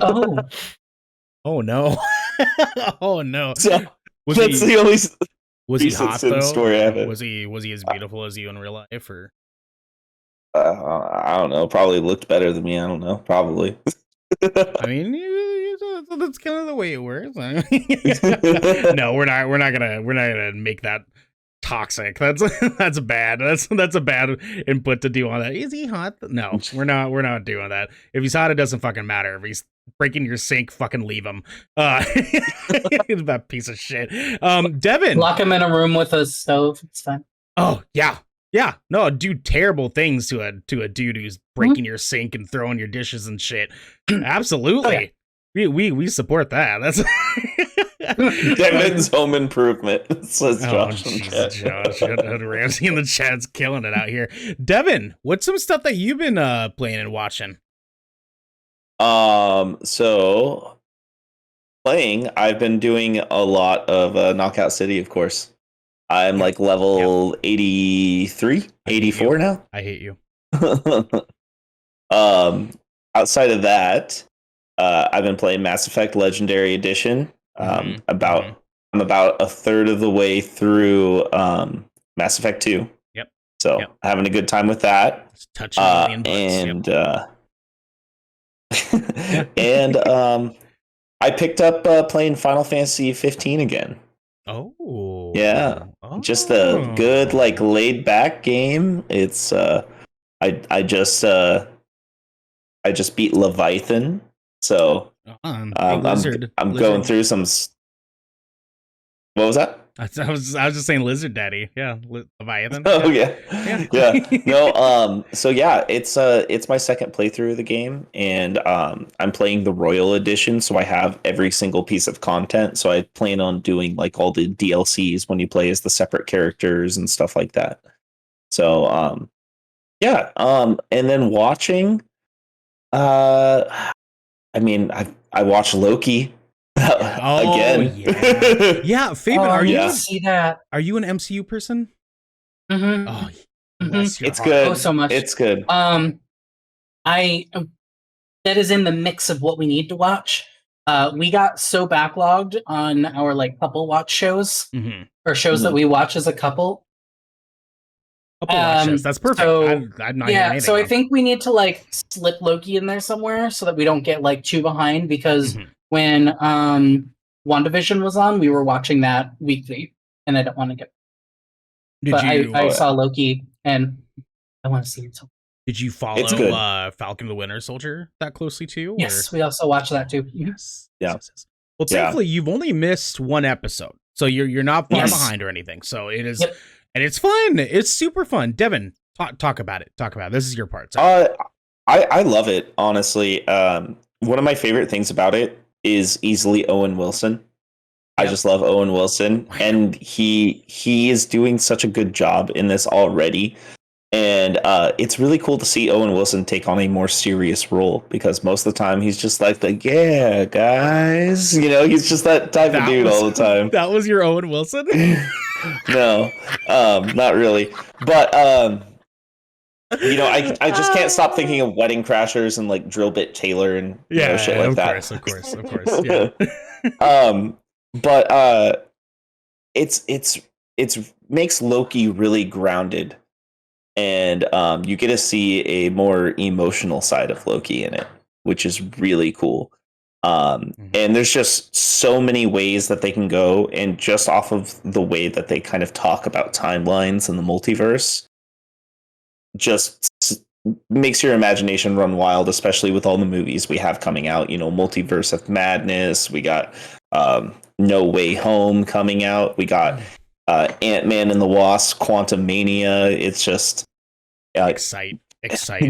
A: Oh no. Oh no.
C: So that's the only
A: was he hot
C: sim
A: though?
C: Story I have.
A: Was he as beautiful as you in real life, or
C: I don't know, probably looked better than me. I don't know, probably.
A: I mean, that's kind of the way it works. No, we're not gonna make that toxic. That's bad. That's a bad input to do on that. Is he hot? No, we're not doing that. If he's hot, it doesn't fucking matter. If he's breaking your sink, fucking leave him. That piece of shit. Devin,
B: lock him in a room with a stove. It's fine.
A: Oh yeah. No, do terrible things to a dude who's breaking your sink and throwing your dishes and shit. Absolutely. Oh, yeah. We support that. That's
C: Devin's home improvement. Says Josh.
A: Josh Ramsey in the chat's killing it out here. Devin, what's some stuff that you've been playing and watching?
C: So playing, I've been doing a lot of Knockout City, of course. I'm like level 83, 84 now.
A: I hate you.
C: Outside of that, I've been playing Mass Effect Legendary Edition. I'm about a third of the way through Mass Effect 2.
A: Yep.
C: So having a good time with that.
A: Touching
C: and and I picked up playing Final Fantasy 15 again.
A: Oh.
C: Yeah.
A: Oh.
C: Just a good, like, laid back game. It's I just beat Leviathan. So I'm going through some. What was that?
A: I was just saying Lizard Daddy. Yeah, Leviathan.
C: Oh
A: Yeah.
C: yeah. No, so yeah, it's my second playthrough of the game, and I'm playing the Royal Edition, so I have every single piece of content. So I plan on doing like all the DLCs when you play as the separate characters and stuff like that. So yeah, and then watching, I mean, I watched Loki again.
A: Yeah, Faevyn,
B: I
A: are you
B: didn't see that?
A: are you an MCU person?
B: Mm-hmm.
A: Oh,
B: Mhm.
A: bless your
C: It's
A: heart.
C: good.
B: Oh, so much.
C: It's good.
B: I that is in the mix of what we need to watch. We got so backlogged on our like couple watch shows
A: Mhm.
B: or shows that we watch as a couple.
A: Couple watch shows. That's perfect.
B: so-
A: I'm not hearing
B: Yeah,
A: anything
B: so I
A: else.
B: think we need to like slip Loki in there somewhere so that we don't get like too behind because
A: Mhm.
B: when WandaVision was on, we were watching that weekly and I don't want to get
A: Did
B: but
A: you
B: I saw Loki and I want to see it. So
A: did you follow
C: It's good.
A: Falcon the Winter Soldier that closely too?
B: yes, we also watched that too.
A: Yes.
C: Yeah.
A: Yes. Well,
C: Yeah.
A: thankfully you've only missed one episode, so you're not far
B: Yes.
A: behind or anything. So it is,
B: Yep.
A: and it's fun. It's super fun. Devin, talk about it. Talk about it. This is your part. Sorry.
C: I love it, honestly. One of my favorite things about it is easily Owen Wilson. I
A: Yep.
C: just love Owen Wilson, and he is doing such a good job in this already. And it's really cool to see Owen Wilson take on a more serious role because most of the time he's just like yeah, guys, he's just that type of dude all the time.
A: That was your Owen Wilson?
C: No, not really. But I just can't stop thinking of Wedding Crashers and like Drill Bit Taylor and shit like that.
A: Of course. Yeah.
C: But it's makes Loki really grounded, and you get to see a more emotional side of Loki in it, which is really cool. And there's just so many ways that they can go, and just off of the way that they kind of talk about timelines and the multiverse, just makes your imagination run wild, especially with all the movies we have coming out. Multiverse of Madness. We got No Way Home coming out. We got Ant-Man and the Wasp, Quantum Mania. It's just
A: Exciting.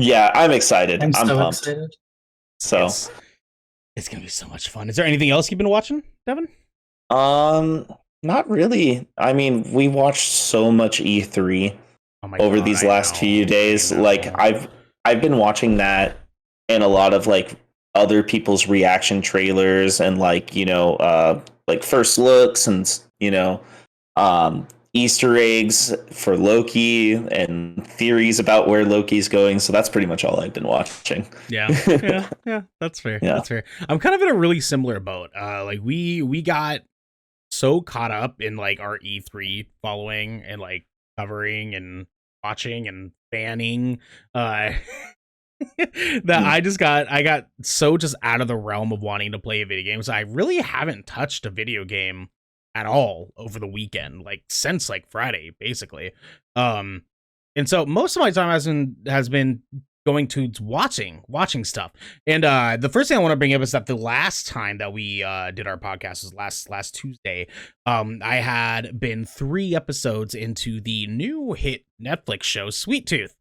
C: Yeah, I'm excited.
B: I'm so
C: pumped.
B: excited.
C: So
A: it's gonna be so much fun. Is there anything else you've been watching, Devin?
C: not really. I mean, we watched so much E3 over these last few days. Like I've been watching that and a lot of like other people's reaction trailers and like like first looks and Easter eggs for Loki and theories about where Loki's going. So that's pretty much all I've been watching.
A: Yeah, that's fair.
C: Yeah.
A: That's fair. I'm kind of in a really similar boat. Like we got so caught up in like our E3 following and like covering and watching and fanning that I got so just out of the realm of wanting to play a video game. So I really haven't touched a video game at all over the weekend, like since like Friday, basically. And so most of my time has been going to watching stuff. And the first thing I want to bring up is that the last time that we did our podcast was last Tuesday. I had been 3 episodes into the new hit Netflix show Sweet Tooth,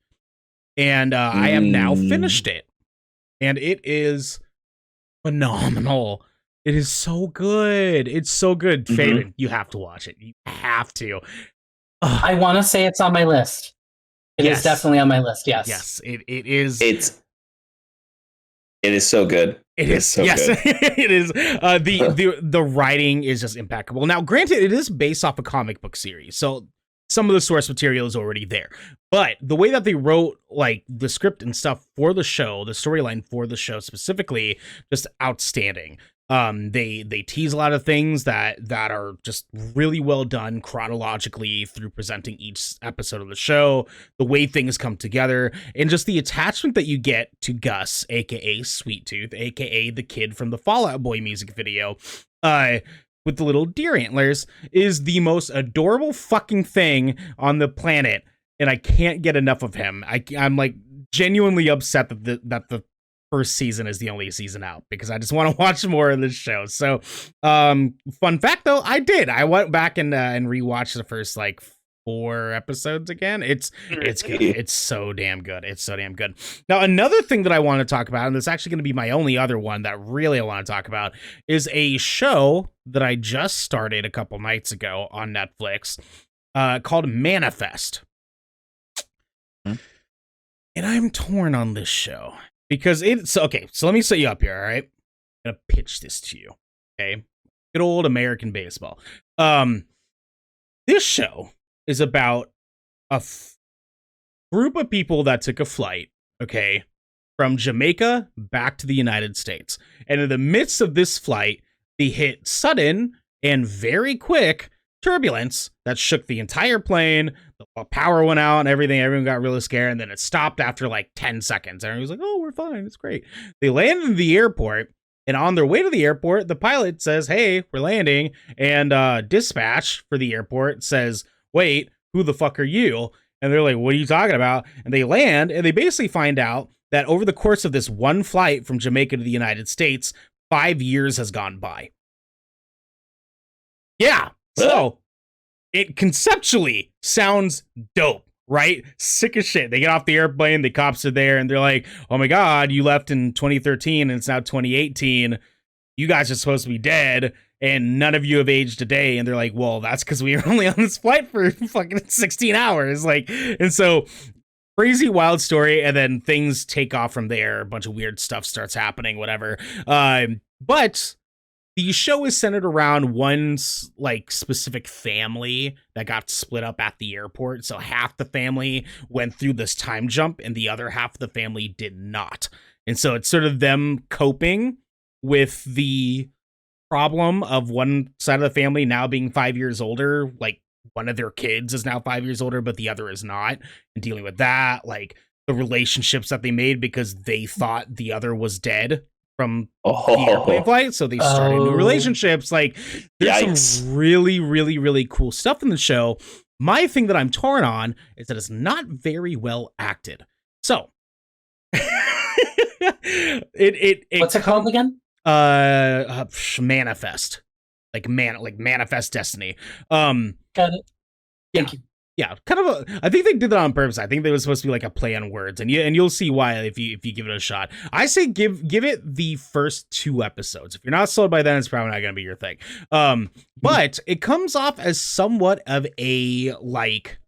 A: and I have now finished it, and it is phenomenal. It is so good. It's so good. Faevyn, you have to watch it. You have to.
B: I want to say it's on my list. It is definitely on my list. Yes.
A: Yes, it is.
C: It is so good.
A: It is so good. It is. The writing is just impeccable. Now, granted, it is based off a comic book series, so some of the source material is already there. But the way that they wrote like the script and stuff for the show, the storyline for the show specifically, just outstanding. They tease a lot of things that are just really well done chronologically through presenting each episode of the show, the way things come together, and just the attachment that you get to Gus, aka Sweet Tooth, aka the kid from the Fall Out Boy music video, with the little deer antlers, is the most adorable fucking thing on the planet, and I can't get enough of him. I'm like genuinely upset that the first season is the only season out because I just want to watch more of this show. So, fun fact though, I did. I went back and rewatched the first like 4 episodes again. It's good. It's so damn good. It's so damn good. Now, another thing that I want to talk about, and it's actually going to be my only other one that really I want to talk about, is a show that I just started a couple nights ago on Netflix, called Manifest. And I'm torn on this show. Because it's okay, so let me set you up here, all right? I'm gonna pitch this to you, okay? Good old American baseball. This show is about a group of people that took a flight, okay, from Jamaica back to the United States. And in the midst of this flight, they hit sudden and very quick turbulence that shook the entire plane. The power went out and everything. Everyone got really scared, and then it stopped after like 10 seconds. And everyone was like, oh, we're fine. It's great. They landed in the airport, and on their way to the airport, the pilot says, hey, we're landing. And dispatch for the airport says, wait, who the fuck are you? And they're like, what are you talking about? And they land, and they basically find out that over the course of this one flight from Jamaica to the United States, 5 years has gone by. Yeah. So it conceptually sounds dope, right? Sick as shit. They get off the airplane, the cops are there, and they're like, oh my God, you left in 2013 and it's now 2018. You guys are supposed to be dead, and none of you have aged a day. And they're like, well, that's because we were only on this flight for fucking 16 hours. Like, and so crazy, wild story. And then things take off from there. A bunch of weird stuff starts happening, whatever. But the show is centered around one like specific family that got split up at the airport. So half the family went through this time jump and the other half of the family did not. And so it's sort of them coping with the problem of one side of the family now being 5 years older. Like one of their kids is now 5 years older, but the other is not. And dealing with that, like the relationships that they made because they thought the other was dead from the airplane flight, so they started new relationships. Like, there's some really, really, really cool stuff in the show. My thing that I'm torn on is that it's not very well acted. So,
B: what's it called again?
A: Manifest, like manifest destiny. Got
B: it. Thank you.
A: Yeah, kind of I think they did that on purpose. I think they was supposed to be like a play on words, and you'll see why if you give it a shot. I say give it the first 2 episodes. If you're not sold by then, it's probably not gonna be your thing. But it comes off as somewhat of a like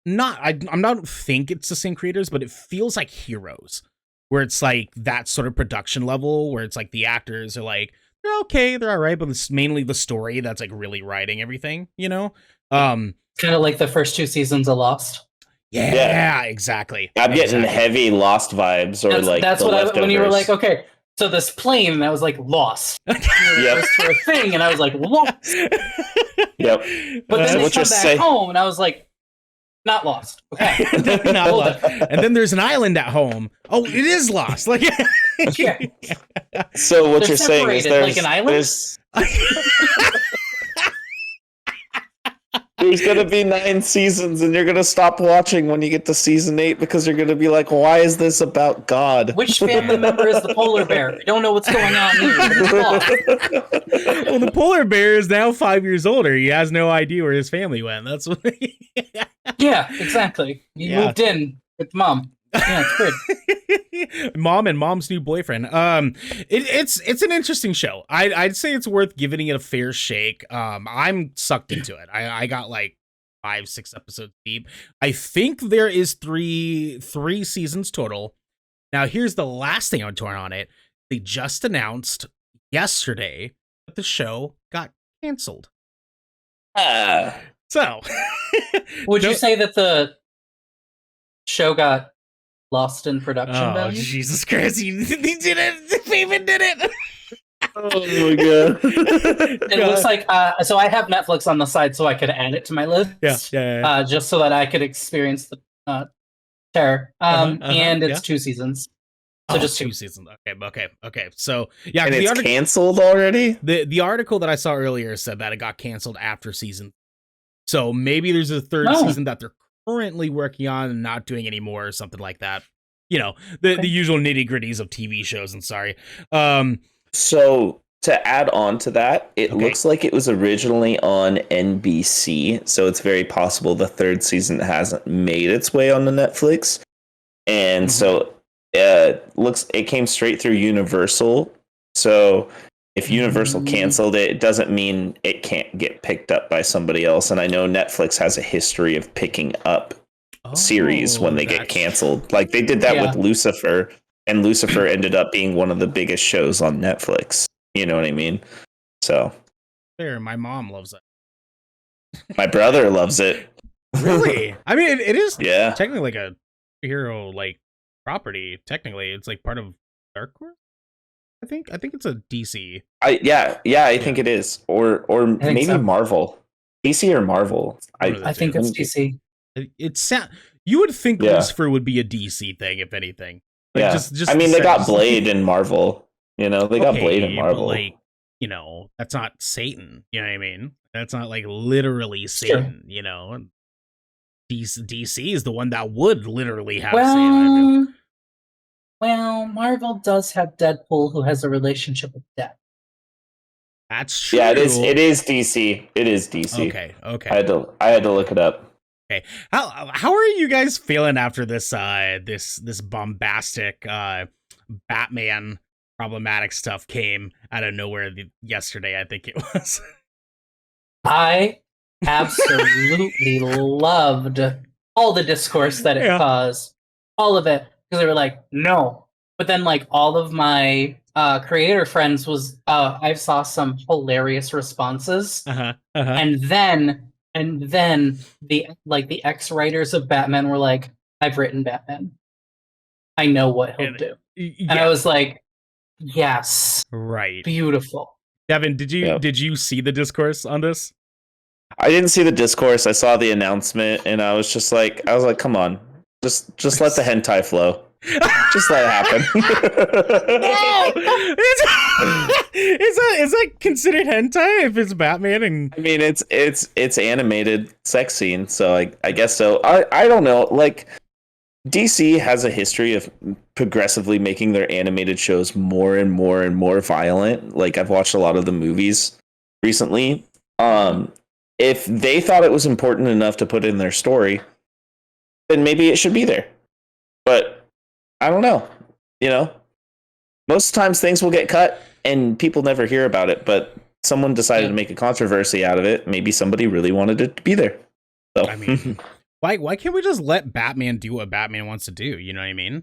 A: not I don't think it's the same creators, but it feels like Heroes, where it's like that sort of production level, where it's like the actors are like, they're okay, they're all right, but it's mainly the story that's like really writing everything, you know?
B: Kind of like the first 2 seasons of Lost.
A: Yeah, exactly.
C: I'm getting heavy Lost vibes, or
B: that's what when you were like, okay, so this plane, and I was like, Lost.
C: Yep.
B: For a thing, and I was like, Lost.
C: Yep.
B: But then they come back home, and I was like, not Lost. Okay.
A: Not Lost. And then there's an island at home. Oh, it is Lost. Like,
B: yeah.
C: So what you're saying is
B: like an island?
C: There's going to be 9 seasons, and you're going to stop watching when you get to season 8 because you're going to be like, why is this about God?
B: Which family member is the polar bear? I don't know what's going on here.
A: Well, the polar bear is now 5 years older. He has no idea where his family went. That's what.
B: Yeah, exactly. He moved in with mom. Yeah, it's good.
A: Mom and mom's new boyfriend. It's an interesting show. I'd say it's worth giving it a fair shake. I'm sucked into it. I got like 5-6 episodes deep. I think there is three seasons total. Now, here's the last thing I'm torn on it. They just announced yesterday that the show got canceled. So,
B: would you say that the show got lost in production value?
A: Jesus Christ, he did it. Faevyn did it.
C: Oh my God.
B: It looks like so I have Netflix on the side so I could add it to my list.
A: Yeah.
B: Just so that I could experience the terror. And it's 2 seasons. So just 2
A: seasons. Okay. So yeah,
C: and it's canceled already?
A: The article that I saw earlier said that it got canceled after season. So maybe there's a 3rd season that they're currently working on and not doing anymore or something like that. You know, the usual nitty-gritties of TV shows, and sorry.
C: So to add on to that, it looks like it was originally on NBC, so it's very possible the third season hasn't made its way onto Netflix. And so it came straight through Universal. So if Universal canceled it, it doesn't mean it can't get picked up by somebody else. And I know Netflix has a history of picking up series when they get canceled. Like they did that with Lucifer, and Lucifer ended up being one of the biggest shows on Netflix. You know what I mean? So
A: there, my mom loves it.
C: My brother loves it.
A: Really? I mean, it is
C: technically
A: like a hero like property. Technically, it's like part of Dark Horse. I think it's a DC.
C: I think it is, or maybe so. Marvel, DC or Marvel.
B: I think it's DC.
A: You would think Lucifer would be a DC thing, if anything. Like, just
C: I mean, they got Blade in Marvel. You know, they got Blade in Marvel.
A: But like, you know, that's not Satan. You know what I mean? That's not like literally Satan. You know, DC is the one that would literally have Satan.
B: Well, Marvel does have Deadpool, who has a relationship with Death.
A: That's true.
C: Yeah, it is DC. It is DC.
A: Okay.
C: I had to look it up.
A: Okay. How are you guys feeling after this this bombastic Batman problematic stuff came out of nowhere yesterday? I think it was.
B: I absolutely loved all the discourse that it caused. All of it. Because they were like, no. But then like all of my creator friends I saw some hilarious responses. And then the ex-writers of Batman were like, I've written Batman. I know what he'll do. And I was like, yes.
A: Right.
B: Beautiful.
A: Devin, did you see the discourse on this?
C: I didn't see the discourse. I saw the announcement and I was like, come on. Just let the hentai flow. Just let it happen.
A: Is that considered hentai if it's Batman? And
C: I mean, it's animated sex scene, so I guess so. I don't know. Like DC has a history of progressively making their animated shows more and more and more violent. Like I've watched a lot of the movies recently. If they thought it was important enough to put in their story, then maybe it should be there. But I don't know. You know, most times things will get cut and people never hear about it, but someone decided to make a controversy out of it. Maybe somebody really wanted it to be there. So
A: I mean, why can't we just let Batman do what Batman wants to do? You know what I mean?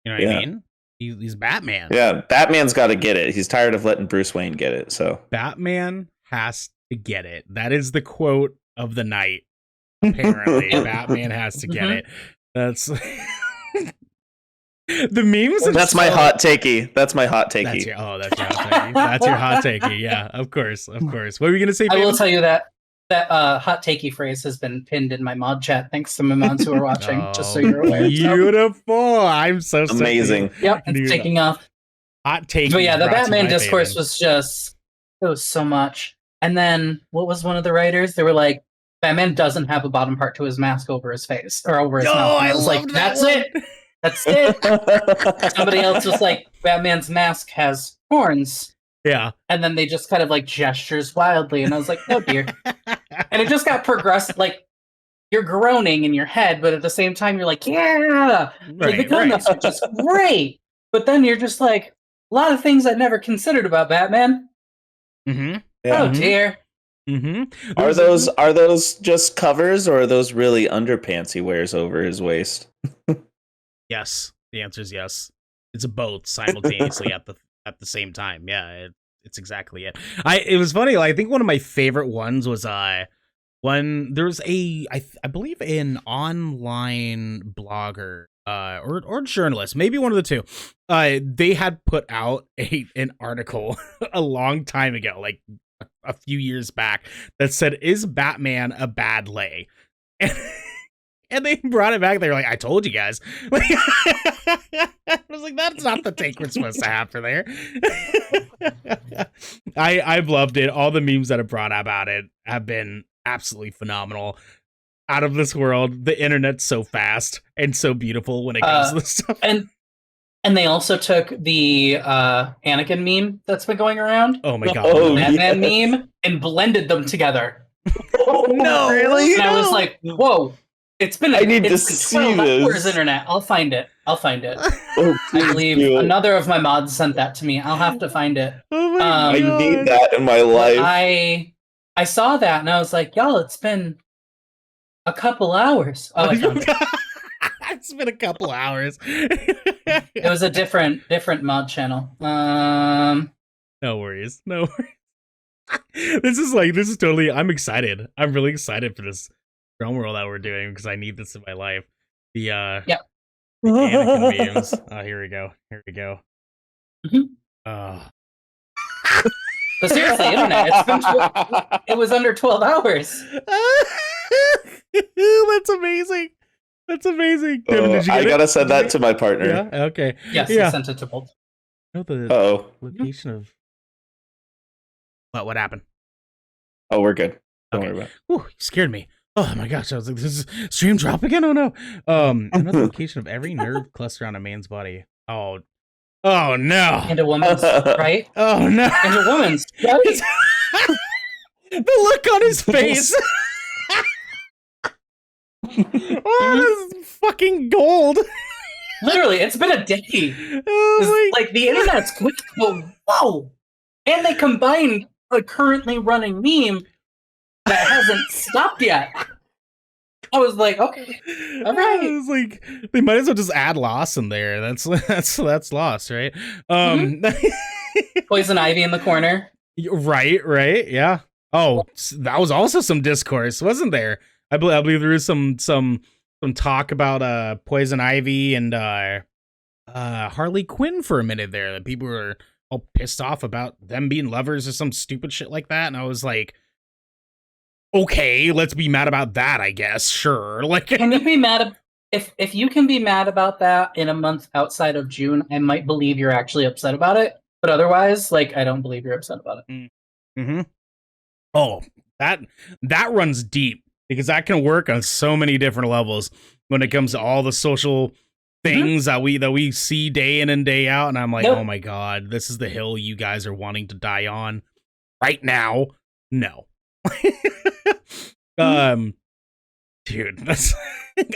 A: You know what I mean? He's Batman.
C: Yeah, Batman's got to get it. He's tired of letting Bruce Wayne get it. So
A: Batman has to get it. That is the quote of the night. Apparently, Batman has to get it. That's the memes.
C: That's my hot takey. That's my hot takey.
A: That's your hot takey. That's your hot takey. Yeah, of course. What were you gonna say?
B: I will tell you that hot takey phrase has been pinned in my mod chat. Thanks to my mods who are watching. Just so you're aware.
A: Beautiful. I'm so
C: amazing.
B: Yep, it's taking off.
A: Hot takey.
B: But yeah, the Batman discourse was it was so much. And then what was one of the writers? They were like, Batman doesn't have a bottom part to his mask over his face or over his mouth. And I was like, that's it. That's it. Somebody else was like, Batman's mask has horns.
A: Yeah.
B: And then they just kind of like gestures wildly. And I was like, oh dear. And it just got progressed. Like you're groaning in your head, but at the same time, you're like, yeah. Like the comments are just great. But then you're just like, a lot of things I never considered about Batman.
A: Mm-hmm.
C: Yeah.
B: Oh dear.
A: Mm-hmm.
C: Are those just covers, or are those really underpants he wears over his waist?
A: Yes, the answer is yes. It's both simultaneously at the same time. It's exactly it. It was funny. Like, I think one of my favorite ones was when there was I believe an online blogger or journalist, maybe one of the two. They had put out an article a long time ago, like a few years back, that said, "Is Batman a bad lay?" And they brought it back. They were like, "I told you guys." I was like, "That's not the take we're supposed to have for there." I've loved it. All the memes that have brought about it have been absolutely phenomenal. out of this world. The internet's so fast and so beautiful when it comes to this stuff.
B: And they also took the Anakin meme that's been going around.
A: Oh my god.
C: Oh,
B: the Batman
C: yes.
B: meme, and blended them together.
C: No, really?
B: And I was like, whoa. It's been
C: I need to
B: it's been 12
C: see
B: hours
C: this.
B: internet. I'll find it.
C: Oh,
B: I
C: please
B: believe
C: do.
B: another of my mods sent that to me. I'll have to find it.
A: Oh my
C: I
A: god.
C: need that in my life.
B: I saw that and I was like, y'all, it's been a couple hours. Oh, I found it.
A: It's been a couple hours.
B: It was a different mod channel.
A: No worries. This is totally, I'm excited. I'm really excited for this realm world that we're doing because I need this in my life. The Anakin memes. Oh, here we go.
B: Mhm. But seriously, internet. It's been it was under 12 hours.
A: That's amazing. Kevin, did you
C: I
A: get it?
C: gotta send that to my partner.
A: Yeah. Okay.
B: Yes,
A: Yeah.
B: I sent it to both.
A: Know the
C: Oh,
A: location of what happened?
C: oh, we're good. Don't
A: Okay.
C: worry about it.
A: Ooh, you scared me. Oh my gosh, I was like, this is stream drop again? Oh no. Another location of every nerve cluster on a man's body. Oh no.
B: And a woman's, right?
A: Oh no.
B: And a woman's, right?
A: The look on his face. Oh, this is fucking gold.
B: Literally, it's been a day.
A: Oh my
B: Like, the internet's quick, but whoa! And they combined a currently running meme that hasn't stopped yet. I was like, okay, all right.
A: I was like, they might as well just add loss in there. That's loss, right?
B: Poison ivy in the corner.
A: Right, yeah. Oh, that was also some discourse, wasn't there? I believe there was some talk about Poison Ivy and Harley Quinn for a minute there. That people were all pissed off about them being lovers or some stupid shit like that, and I was like, okay, let's be mad about that, I guess. Sure. Like,
B: Can you be mad if you can be mad about that in a month outside of June? I might believe you're actually upset about it, but otherwise, like, I don't believe you're upset about it.
A: Mm-hmm. Oh, that runs deep because that can work on so many different levels when it comes to all the social things that we see day in and day out, and I'm like,
B: Nope.
A: oh my god, this is the hill you guys are wanting to die on right now. No. Dude, that's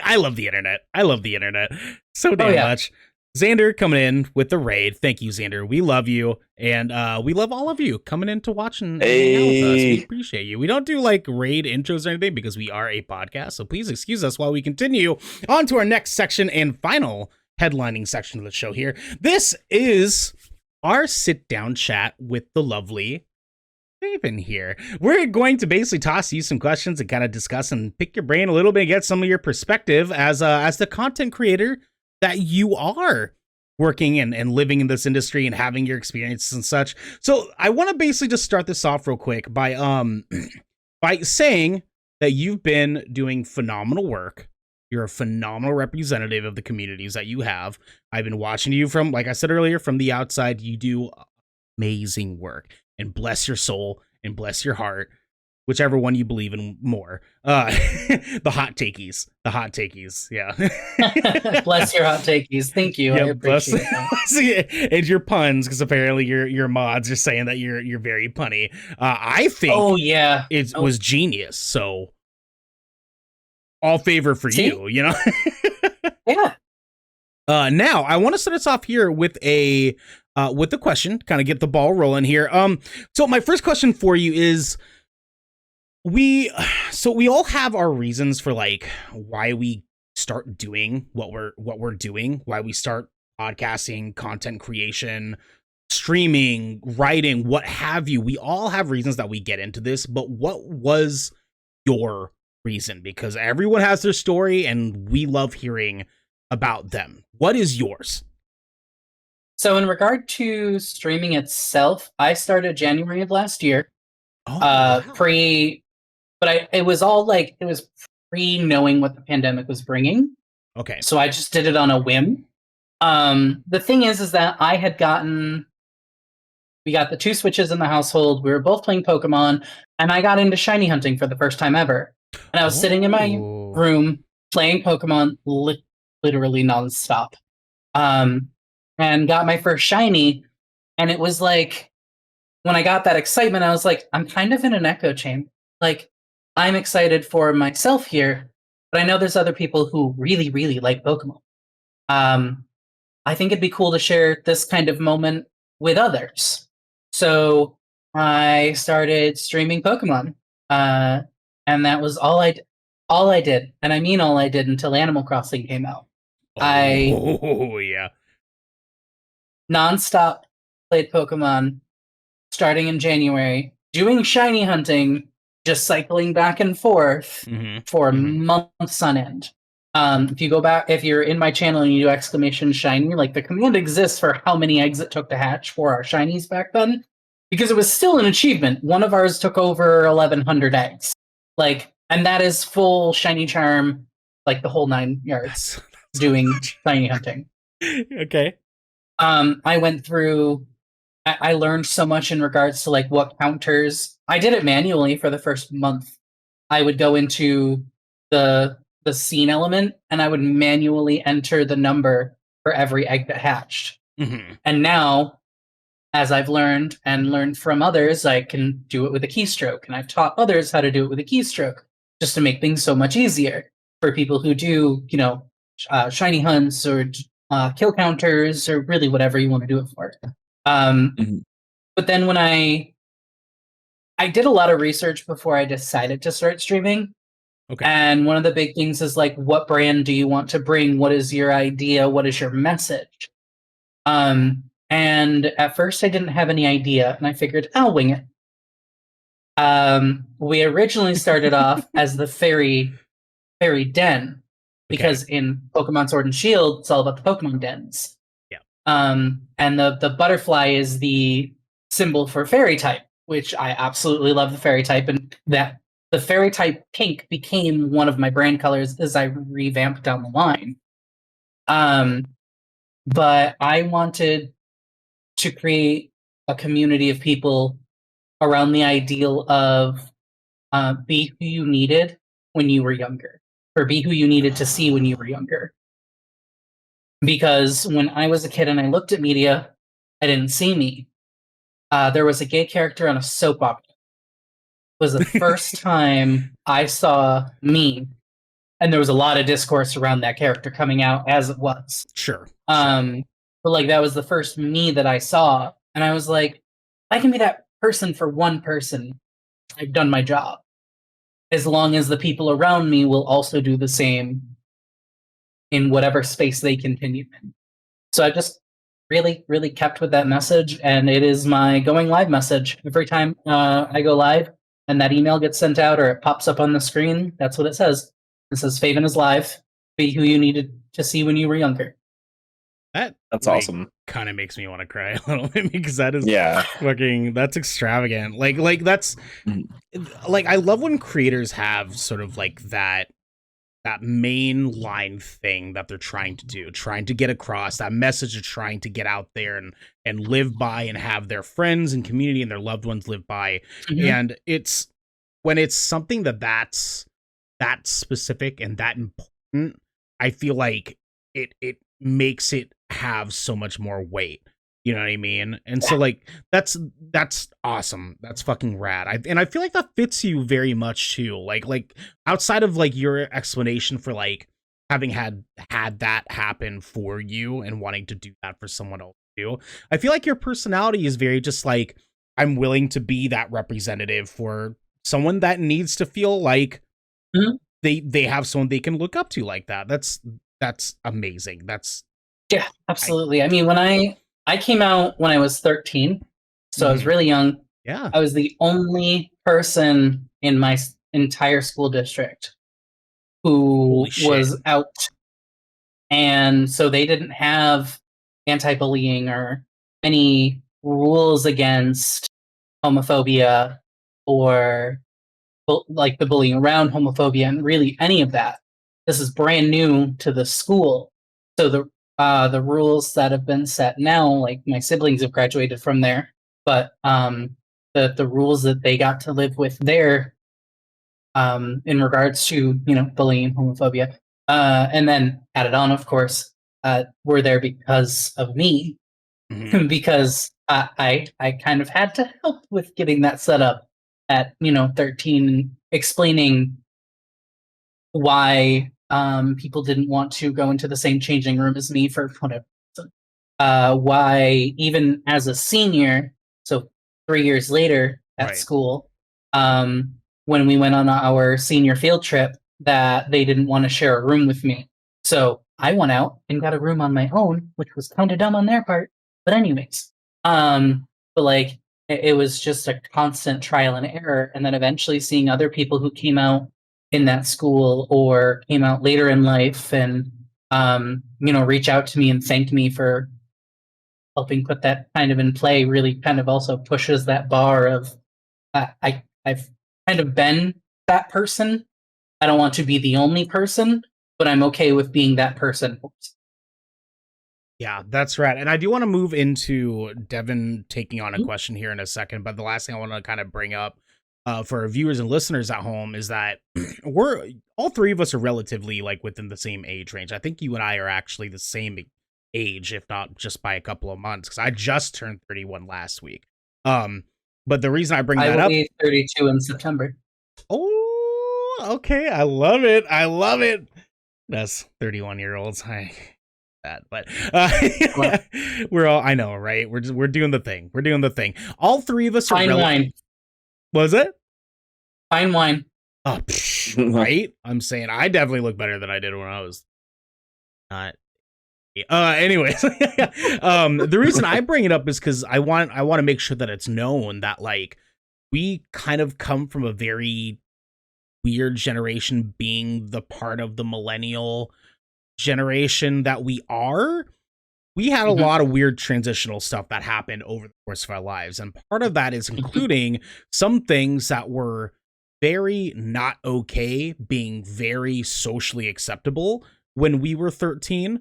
A: I love the internet so damn much. Xander coming in with the raid. Thank you, Xander. We love you, and we love all of you coming in to watch and hang out with us. We appreciate you. We don't do like raid intros or anything because we are a podcast, so please excuse us while we continue on to our next section and final headlining section of the show here. This is our sit-down chat with the lovely Faevyn here. We're going to basically toss you some questions and kind of discuss and pick your brain a little bit, get some of your perspective as the content creator that you are, working and living in this industry and having your experiences and such. So I want to basically just start this off real quick by saying that you've been doing phenomenal work. You're a phenomenal representative of the communities that you have. I've been watching you from, like I said earlier, from the outside. You do amazing work, and bless your soul and bless your heart, whichever one you believe in more. The hot takies, yeah.
B: Bless your hot takies. Thank you.
A: Yeah,
B: I appreciate that.
A: And your puns, because apparently your mods are saying that you're very punny. I think it was genius. So all favor for you, you know?
B: Yeah.
A: Now I want to start us off here with a question, kind of get the ball rolling here. So my first question for you is, we all have our reasons for like why we start doing what we're doing, why we start podcasting, content creation, streaming, writing, what have you. We all have reasons that we get into this, but what was your reason? Because everyone has their story and we love hearing about them. What is yours?
B: So in regard to streaming itself, I started January of last year.
A: Wow.
B: It was all like, it was pre knowing what the pandemic was bringing.
A: Okay.
B: So I just did it on a whim. The thing is that we got the 2 Switches in the household. We were both playing Pokemon, and I got into shiny hunting for the first time ever. And I was sitting in my
A: Oh.
B: room playing Pokemon literally nonstop. And got my first shiny. And it was like, when I got that excitement, I was like, I'm kind of in an echo chamber. Like, I'm excited for myself here, but I know there's other people who really, really like Pokemon. I think it'd be cool to share this kind of moment with others. So I started streaming Pokemon, and that was all I did, and I mean all I did until Animal Crossing came out. I
A: Oh, yeah.
B: nonstop played Pokemon starting in January, doing shiny hunting, just cycling back and forth for months on end. If you go back, if you're in my channel and you do exclamation shiny, like the command exists for how many eggs it took to hatch for our shinies back then, because it was still an achievement. One of ours took over 1,100 eggs, like, and that is full shiny charm, like the whole 9 yards, doing shiny hunting.
A: Okay.
B: I went through. I learned so much in regards to like what counters. I did it manually for the first month. I would go into the scene element and I would manually enter the number for every egg that hatched. And now, as I've learned and learned from others, I can do it with a keystroke. And I've taught others how to do it with a keystroke just to make things so much easier for people who do, shiny hunts or kill counters or really whatever you want to do it for. But then when I did a lot of research before I decided to start streaming.
A: Okay.
B: And one of the big things is like, what brand do you want to bring? What is your idea? What is your message? And at first I didn't have any idea, and I figured I'll wing it. We originally started off as the fairy den, because in Pokemon Sword and Shield, it's all about the Pokemon dens.
A: Yeah.
B: And the butterfly is the symbol for fairy type, which I absolutely love the fairy type, and that the fairy type pink became one of my brand colors as I revamped down the line. But I wanted to create a community of people around the ideal of be who you needed when you were younger, or be who you needed to see when you were younger. Because when I was a kid and I looked at media, I didn't see me. There was a gay character on a soap opera. It was the first time I saw me, and there was a lot of discourse around that character coming out as it was.
A: Sure.
B: But like that was the first me that I saw, and I was like, I can be that person for one person. I've done my job. As long as the people around me will also do the same in whatever space they continue in. So I just really, really kept with that message, and it is my going live message. Every time I go live and that email gets sent out or it pops up on the screen, that's what it says. It says Faevyn is live. Be who you needed to see when you were younger.
C: That's awesome.
A: Kind of makes me want to cry a little bit, because that is
C: fucking,
A: that's extravagant. Like that's like, I love when creators have sort of like that main line thing that they're trying to do, trying to get across, that message they're trying to get out there and live by, and have their friends and community and their loved ones live by. And it's when it's something that's that specific and that important, I feel like it makes it have so much more weight. You know what I mean? And so like that's awesome. That's fucking rad. I feel like that fits you very much too. Like outside of like your explanation for like having had that happen for you and wanting to do that for someone else too, I feel like your personality is very just like, I'm willing to be that representative for someone that needs to feel like they have someone they can look up to like that. That's amazing.
B: Yeah, absolutely. I mean, when I came out when I was 13, so I was really young.
A: Yeah.
B: I was the only person in my entire school district who was out. And so they didn't have anti-bullying or any rules against homophobia or like the bullying around homophobia and really any of that. This is brand new to the school. So the rules that have been set now, like my siblings have graduated from there, but the rules that they got to live with there in regards to, bullying, homophobia. And then added on, of course, were there because of me, because I kind of had to help with getting that set up at 13, explaining why people didn't want to go into the same changing room as me for whatever reason. Why even as a senior, so 3 years later at
A: Right.
B: school, when we went on our senior field trip, that they didn't want to share a room with me. So I went out and got a room on my own, which was kind of dumb on their part. But anyways, but like it was just a constant trial and error, and then eventually seeing other people who came out in that school or came out later in life and reach out to me and thank me for helping put that kind of in play really kind of also pushes that bar of I've kind of been that person. I don't want to be the only person, but I'm okay with being that person.
A: Yeah, that's right. And I do want to move into Devin taking on a question here in a second, but the last thing I want to kind of bring up for our viewers and listeners at home is that we're all three of us are relatively like within the same age range. I think you and I are actually the same age, if not just by a couple of months, because I just turned 31 last week. But the reason I bring that
B: will
A: up,
B: be 32 in September.
A: Oh, okay, I love it. I love it. That's 31-year-olds. That, but we're all, I know, right? We're doing the thing. We're doing the thing. All three of us
B: Fine
A: are
B: wine.
A: Was it?
B: Fine wine.
A: Oh, right? I'm saying I definitely look better than I did when I was not. Anyways, the reason I bring it up is because I want to make sure that it's known that like we kind of come from a very weird generation, being the part of the millennial generation that we are. We had a lot of weird transitional stuff that happened over the course of our lives, and part of that is including some things that were very not okay being very socially acceptable when we were 13.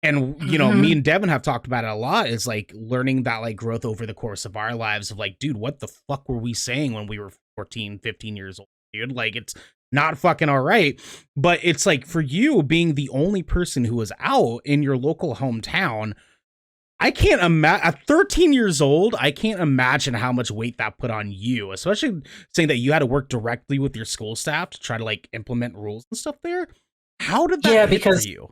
A: And, me and Devin have talked about it a lot. It's like learning that like growth over the course of our lives of like, dude, what the fuck were we saying when we were 14, 15 years old, dude? Like, it's not fucking all right. But it's like for you being the only person who was out in your local hometown, I can't imagine at 13 years old, I can't imagine how much weight that put on you, especially saying that you had to work directly with your school staff to try to like implement rules and stuff there. How did that hit for you?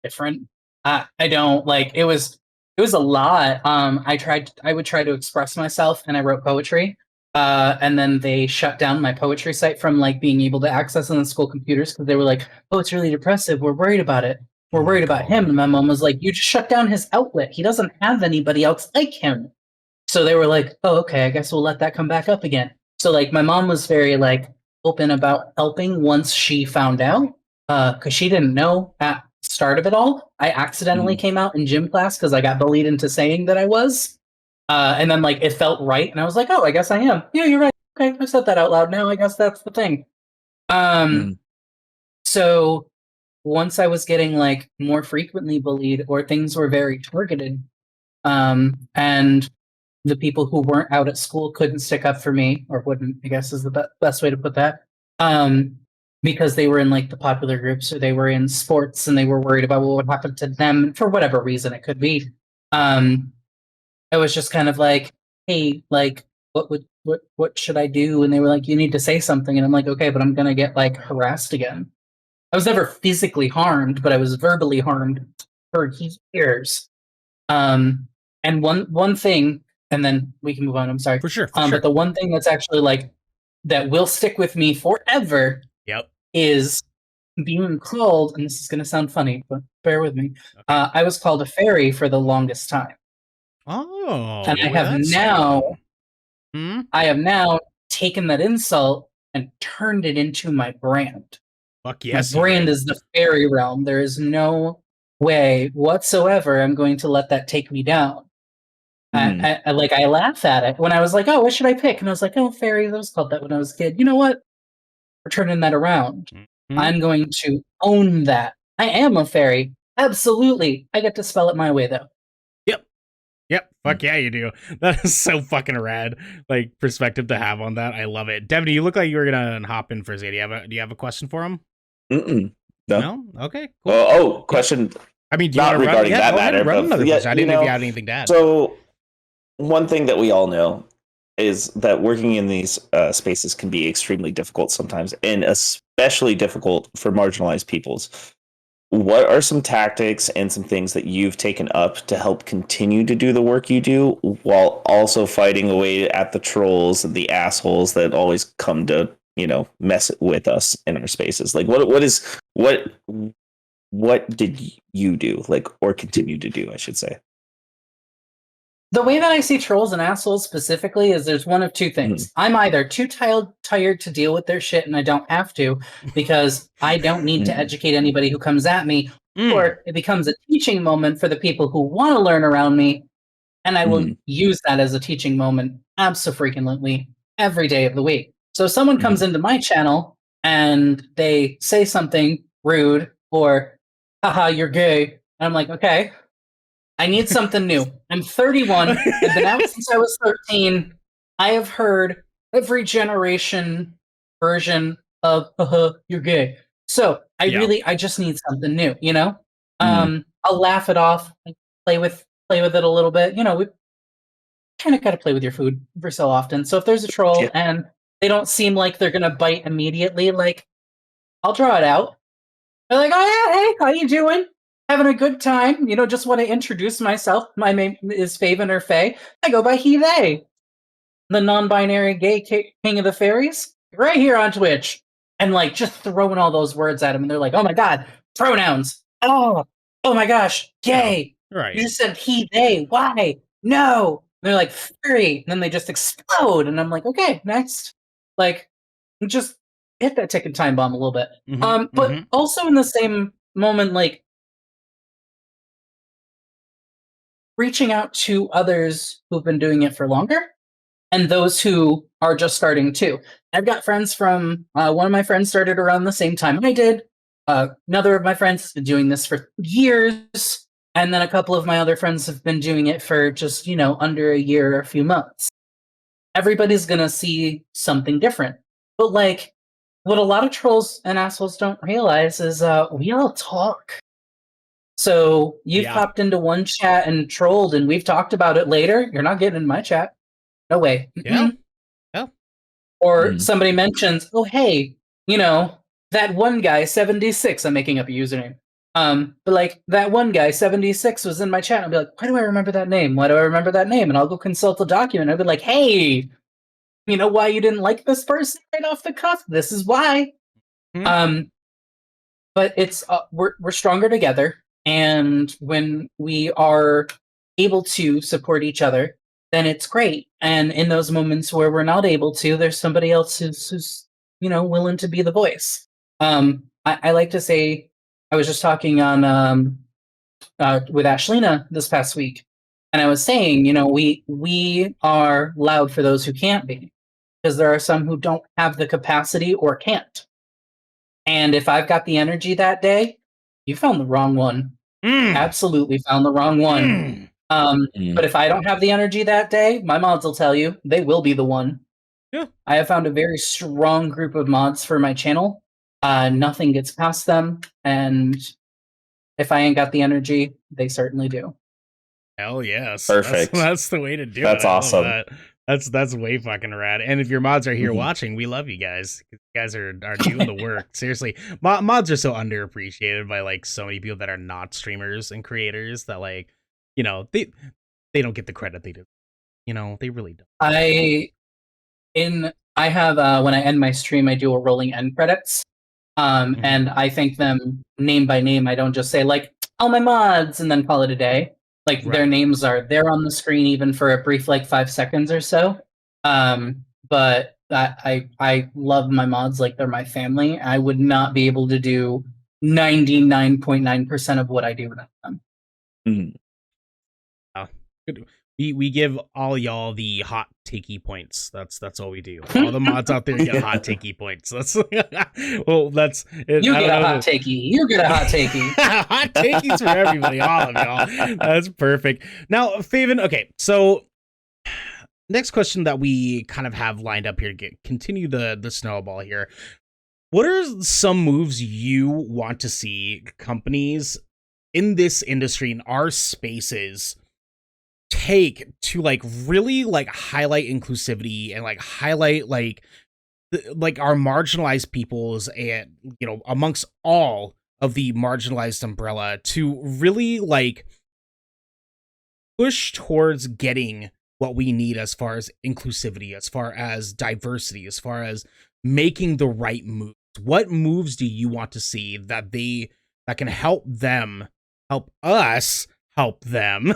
B: Different. I don't like it was a lot. I would try to express myself and I wrote poetry. And then they shut down my poetry site from like being able to access on the school computers because they were like, oh, it's really depressive. We're worried about it. We're worried about him. And my mom was like, you just shut down his outlet. He doesn't have anybody else like him. So they were like, oh, okay, I guess we'll let that come back up again. So like my mom was very like open about helping once she found out. Because she didn't know at the start of it all. I accidentally came out in gym class because I got bullied into saying that I was. And then like it felt right, and I was like, oh, I guess I am. Yeah, you're right. Okay, I said that out loud now. I guess that's the thing. So once I was getting like more frequently bullied or things were very targeted, and the people who weren't out at school couldn't stick up for me, or wouldn't, I guess is the best way to put that. Because they were in like the popular groups or they were in sports and they were worried about what would happen to them for whatever reason it could be. It was just kind of like, hey, like what should I do? And they were like, you need to say something. And I'm like, okay, but I'm gonna get like harassed again. I was never physically harmed, but I was verbally harmed for years. And one thing, and then we can move on. I'm sorry.
A: For sure.
B: But the one thing that's actually like that will stick with me forever.
A: Yep.
B: Is being called, and this is going to sound funny, but bear with me. Okay. I was called a fairy for the longest time.
A: Oh,
B: and I have now taken that insult and turned it into my brand.
A: Fuck yes.
B: My brand is the fairy realm. There is no way whatsoever I'm going to let that take me down. I laugh at it when I was like, oh, what should I pick? And I was like, oh, fairies. I was called that when I was a kid. You know what? We're turning that around. I'm going to own that. I am a fairy. Absolutely. I get to spell it my way, though.
A: Yep. Yep. Fuck yeah, you do. That is so fucking rad. Like perspective to have on that. I love it. Devin, you look like you were gonna hop in for Zay. Do you have a question for him?
C: Mm-mm. No.
A: No? Okay, cool.
C: Question.
A: I mean, do you
C: Not
A: want to run?
C: regarding
A: Yeah,
C: that
A: go ahead
C: matter,
A: and run
C: but
A: another question. I didn't know if you had anything to add.
C: So, one thing that we all know is that working in these spaces can be extremely difficult sometimes, and especially difficult for marginalized peoples. What are some tactics and some things that you've taken up to help continue to do the work you do while also fighting away at the trolls and the assholes that always come to, mess with us in our spaces? Like what did you do, like, or continue to do, I should say?
B: The way that I see trolls and assholes specifically is there's one of two things. I'm either too tired to deal with their shit and I don't have to because I don't need to educate anybody who comes at me, or it becomes a teaching moment for the people who want to learn around me, and I will use that as a teaching moment abso-freaking-lutely every day of the week. So if someone comes into my channel and they say something rude or, haha, you're gay, and I'm like, okay, I need something new. I'm 31. I've been out since I was 13. I have heard every generation version of you're gay. So I just need something new, I'll laugh it off, play with it a little bit. We kind of got to play with your food every so often. So if there's a troll and they don't seem like they're gonna bite immediately, like I'll draw it out. They're like, oh yeah, hey, how you doing? Having a good time, just want to introduce myself. My name is Faevyn or Faye. I go by he, they. The non-binary gay king of the fairies, right here on Twitch. And like just throwing all those words at them, and they're like, oh my god, pronouns. Oh my gosh, gay.
A: Right.
B: You just said he, they. Why? No. And they're like, furry. And then they just explode. And I'm like, okay, next. Like, just hit that ticking time bomb a little bit. But also in the same moment, like, reaching out to others who've been doing it for longer and those who are just starting too. I've got friends from, one of my friends started around the same time I did. Another of my friends has been doing this for years. And then a couple of my other friends have been doing it for just, under a year or a few months. Everybody's going to see something different. But like, what a lot of trolls and assholes don't realize is we all talk. So you've popped into one chat and trolled, and we've talked about it later. You're not getting in my chat. No way.
A: Yeah.
B: Or somebody mentions, oh, hey, that one guy, 76, I'm making up a username. But like that one guy, 76, was in my chat. I'll be like, why do I remember that name? Why do I remember that name? And I'll go consult the document. I'll be like, hey, you know why you didn't like this person right off the cuff? This is why. But it's we're stronger together. And when we are able to support each other, then it's great. And in those moments where we're not able to, there's somebody else who's willing to be the voice. I like to say, I was just talking on with Ashlina this past week, and I was saying, we are loud for those who can't be, because there are some who don't have the capacity or can't. And if I've got the energy that day, you found the wrong one. Absolutely found the wrong one. But if I don't have the energy that day, my mods will tell you they will be the one.
A: Yeah.
B: I have found a very strong group of mods for my channel. Nothing gets past them, and if I ain't got the energy, they certainly do.
A: Hell yes.
C: Perfect.
A: That's the way to do it.
C: That's awesome.
A: That's way fucking rad. And if your mods are here watching, we love you guys. You guys are doing the work. Seriously, mods are so underappreciated by like so many people that are not streamers and creators that like, they don't get the credit they do. They really don't.
B: I have when I end my stream, I do a rolling end credits. And I thank them name by name. I don't just say like all my mods and then call it a day. Like their names are there on the screen even for a brief like 5 seconds or so. But I love my mods like they're my family. I would not be able to do 99.9% of what I do without them.
A: Good. We give all y'all the hot takey points. That's all we do. All the mods out there get hot takey points. That's well, that's it,
B: You
A: I
B: get
A: don't
B: a
A: know.
B: hot takey. You get a hot takey.
A: Hot takeys for everybody, all of y'all. That's perfect. Now, Faevyn, okay, so next question that we kind of have lined up here to continue the snowball here. What are some moves you want to see companies in this industry, in our spaces, take to like really like highlight inclusivity and like highlight like our marginalized peoples, and amongst all of the marginalized umbrella, to really like push towards getting what we need as far as inclusivity, as far as diversity, as far as making the right moves? What moves do you want to see that can help us help them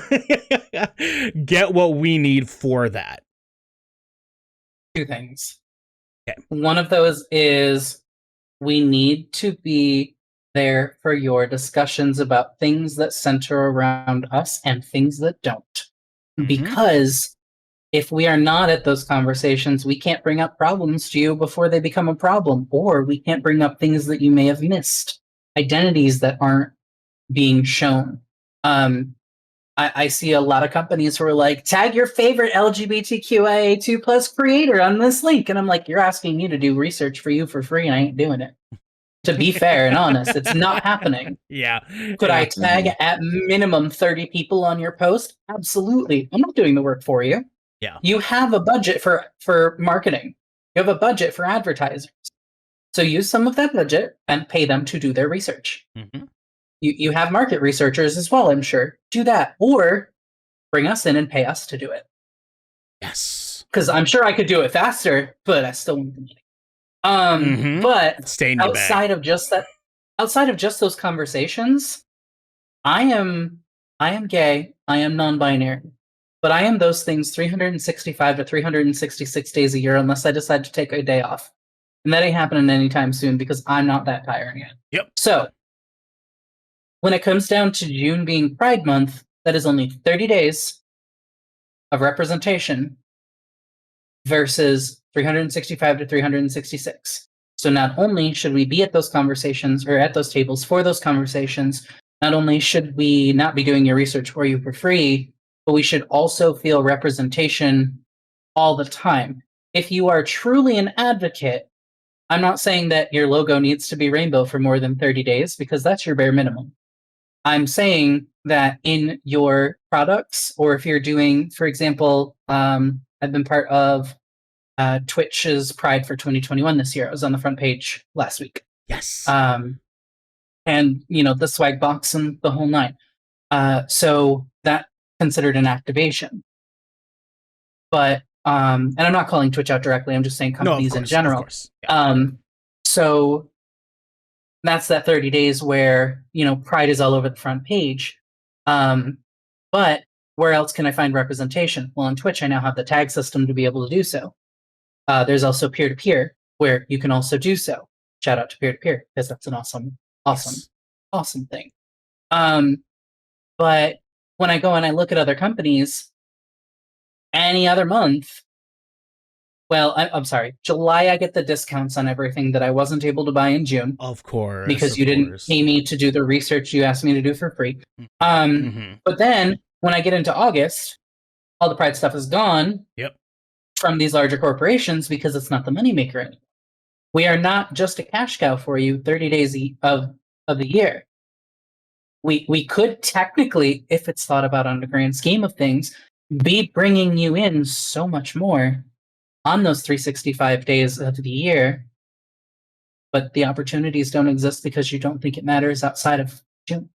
A: get what we need for that?
B: Two things.
A: Okay.
B: One of those is we need to be there for your discussions about things that center around us and things that don't.
A: Mhm.
B: Because if we are not at those conversations, we can't bring up problems to you before they become a problem, or we can't bring up things that you may have missed, identities that aren't being shown. I see a lot of companies who are like, tag your favorite LGBTQIA2 plus creator on this link. And I'm like, you're asking me to do research for you for free, and I ain't doing it. To be fair and honest, it's not happening.
A: Yeah.
B: Could I tag at minimum 30 people on your post? Absolutely. I'm not doing the work for you.
A: Yeah.
B: You have a budget for marketing. You have a budget for advertisers. So use some of that budget and pay them to do their research.
A: Mm-hmm.
B: You have market researchers as well, I'm sure. Do that. Or bring us in and pay us to do it.
A: Yes.
B: Because I'm sure I could do it faster, but I still want the money. But
A: stay in your
B: outside
A: bag.
B: of just those conversations, I am gay, I am non-binary, but I am those things 365 to 366 days a year unless I decide to take a day off. And that ain't happening anytime soon because I'm not that tired yet.
A: Yep.
B: So when it comes down to June being Pride Month, that is only 30 days of representation versus 365 to 366. So not only should we be at those conversations or at those tables for those conversations, not only should we not be doing your research for you for free, but we should also feel representation all the time. If you are truly an advocate, I'm not saying that your logo needs to be rainbow for more than 30 days because that's your bare minimum. I'm saying that in your products, or if you're doing, for example, I've been part of Twitch's Pride for 2021 this year. I was on the front page last week.
A: Yes.
B: And the swag box and the whole nine. So that considered an activation. But and I'm not calling Twitch out directly. I'm just saying companies in general.
A: Of course. Yeah.
B: So that's that 30 days where Pride is all over the front page. But where else can I find representation? Well, on Twitch, I now have the tag system to be able to do so. There's also peer-to-peer, where you can also do so. Shout out to peer-to-peer, because that's an awesome thing. But when I go and I look at other companies, any other month, well, I'm sorry, July I get the discounts on everything that I wasn't able to buy in June.
A: Of course.
B: Because you didn't pay me to do the research you asked me to do for free. But then when I get into August, all the Pride stuff is gone.
A: Yep.
B: From these larger corporations because it's not the moneymaker anymore. We are not just a cash cow for you 30 days of the year. We could technically, if it's thought about on the grand scheme of things, be bringing you in so much more on those 365 days of the year, but the opportunities don't exist because you don't think it matters outside of June.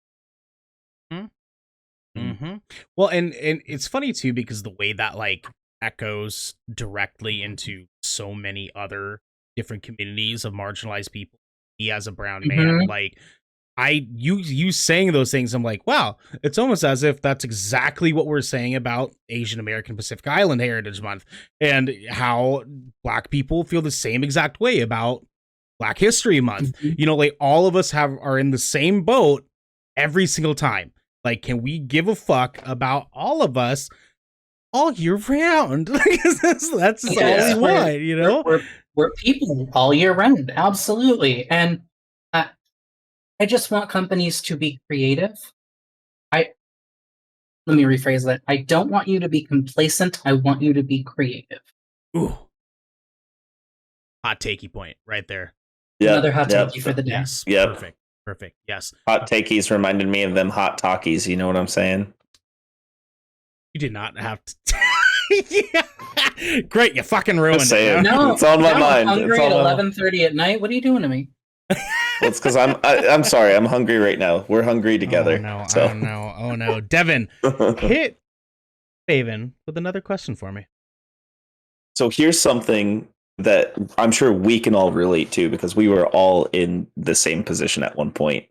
A: Mm-hmm. Well, and it's funny too because the way that like echoes directly into so many other different communities of marginalized people. Me as a brown man, like you saying those things, I'm like, wow, it's almost as if that's exactly what we're saying about Asian American Pacific Island Heritage Month and how Black people feel the same exact way about Black History Month. Like all of us are in the same boat every single time. Like, can we give a fuck about all of us all year round. That's
B: Yes,
A: all we want, you know?
B: We're people all year round, absolutely. And I just want companies to be creative. Let me rephrase that. I don't want you to be complacent. I want you to be creative.
A: Ooh. Hot takey point right there.
B: Another hot takey for the day.
A: Yes.
C: Yep.
A: Perfect. Yes.
C: Hot takeys reminded me of them hot talkies. You know what I'm saying?
A: You did not have to. Yeah. Great, you fucking ruined
C: Just
A: it.
C: saying.
B: No,
C: It's on my mind.
B: I'm hungry
C: It's
B: at
C: on my-
B: 11:30 at night. What are you doing to me?
C: Well, it's because I'm sorry. I'm hungry right now. We're hungry together.
A: Oh no. Devin, hit Faevyn with another question for me.
C: So here's something that I'm sure we can all relate to because we were all in the same position at one point.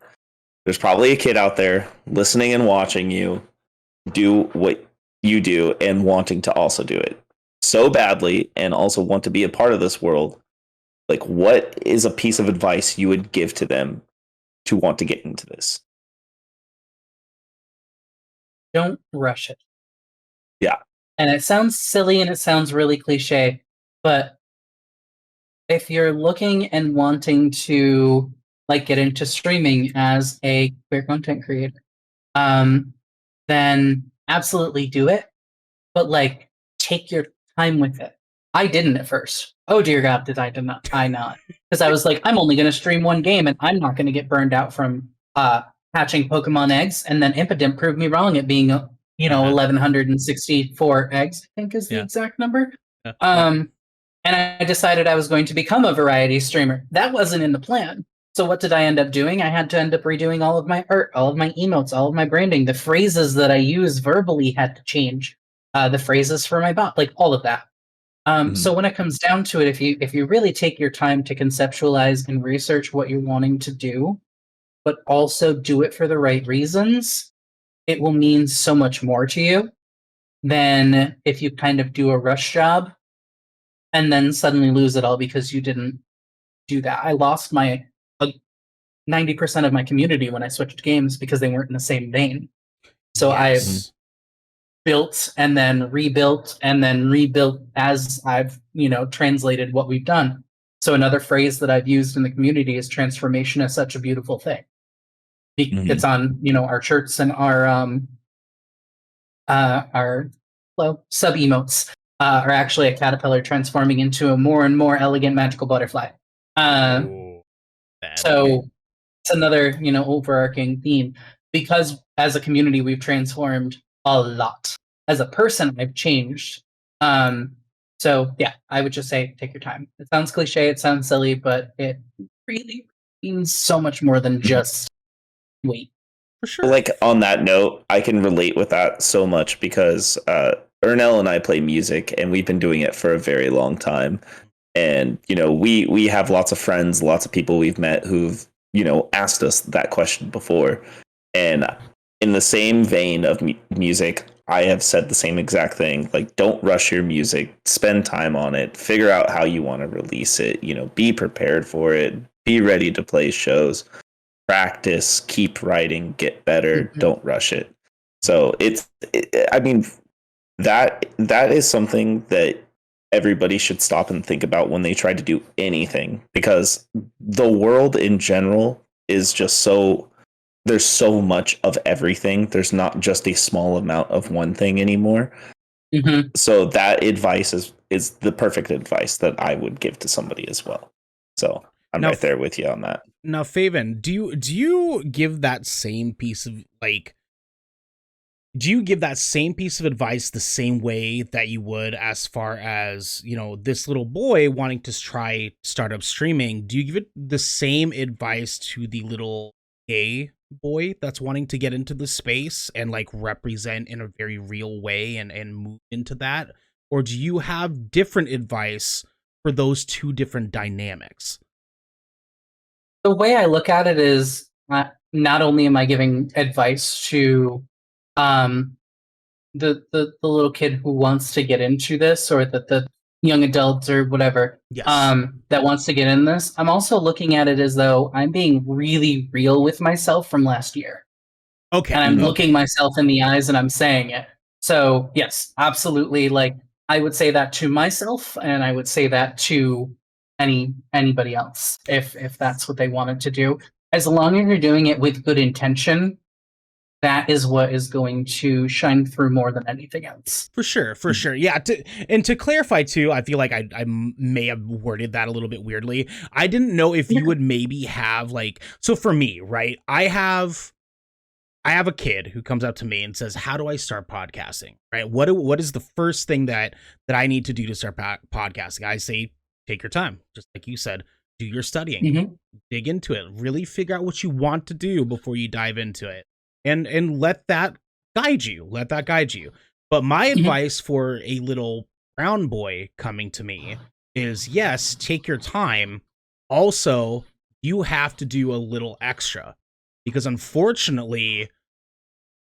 C: There's probably a kid out there listening and watching you do what you do and wanting to also do it so badly and also want to be a part of this world. Like, what is a piece of advice you would give to them to want to get into this?
B: Don't rush it.
C: Yeah.
B: And it sounds silly and it sounds really cliche, but if you're looking and wanting to like get into streaming as a queer content creator, then absolutely do it. But like, take your time with it. I didn't at first. Oh dear God, did I not? Because I was like, I'm only going to stream one game, and I'm not going to get burned out from hatching Pokemon eggs. And then Impidimp proved me wrong at being, 1,164 eggs. I think is the exact number. And I decided I was going to become a variety streamer. That wasn't in the plan. So what did I end up doing? I had to end up redoing all of my art, all of my emotes, all of my branding. The phrases that I use verbally had to change. The phrases for my bot, like all of that. So when it comes down to it, if you really take your time to conceptualize and research what you're wanting to do, but also do it for the right reasons, it will mean so much more to you than if you kind of do a rush job and then suddenly lose it all because you didn't do that. I lost my 90% of my community when I switched games because they weren't in the same vein. So I've built and then rebuilt as I've, translated what we've done. So another phrase that I've used in the community is transformation is such a beautiful thing. It's on, our shirts and our sub emotes are actually a caterpillar transforming into a more and more elegant magical butterfly. So it's another, overarching theme because as a community, we've transformed a lot. As a person, I've changed. So yeah, I would just say take your time. It sounds cliche, it sounds silly, but it really means so much more than just wait.
A: For sure.
C: Like on that note, I can relate with that so much because Ernell and I play music and we've been doing it for a very long time. And, we have lots of friends, lots of people we've met who've, asked us that question before. And in the same vein of music, I have said the same exact thing. Like, don't rush your music, spend time on it, figure out how you want to release it, be prepared for it, be ready to play shows, practice, keep writing, get better, don't rush it. So that is something that everybody should stop and think about when they try to do anything, because the world in general is just there's so much of everything. There's not just a small amount of one thing anymore. So that advice is the perfect advice that I would give to somebody as well. So I'm right there with you on that.
A: Now, Faevyn, do you give that same piece of advice the same way that you would as far as, this little boy wanting to try startup streaming? Do you give it the same advice to the little gay boy that's wanting to get into the space and represent in a very real way and move into that? Or do you have different advice for those two different dynamics?
B: The way I look at it is not only am I giving advice to the little kid who wants to get into this, or the young adult or whatever, that wants to get in this, I'm also looking at it as though I'm being really real with myself from last year.
A: Okay.
B: And I'm looking myself in the eyes and I'm saying it. So yes, absolutely. Like I would say that to myself, and I would say that to anybody else if that's what they wanted to do. As long as you're doing it with good intention, that is what is going to shine through more than anything else.
A: For sure. Yeah. To clarify too, I feel like I may have worded that a little bit weirdly. I didn't know if you would maybe have like, so for me, right? I have a kid who comes up to me and says, "How do I start podcasting?" Right? What is the first thing that I need to do to start podcasting? I say, take your time, just like you said. Do your studying, dig into it, really figure out what you want to do before you dive into it, and let that guide you. Let that guide you. But my advice for a little brown boy coming to me is, yes, take your time. Also, you have to do a little extra, because unfortunately,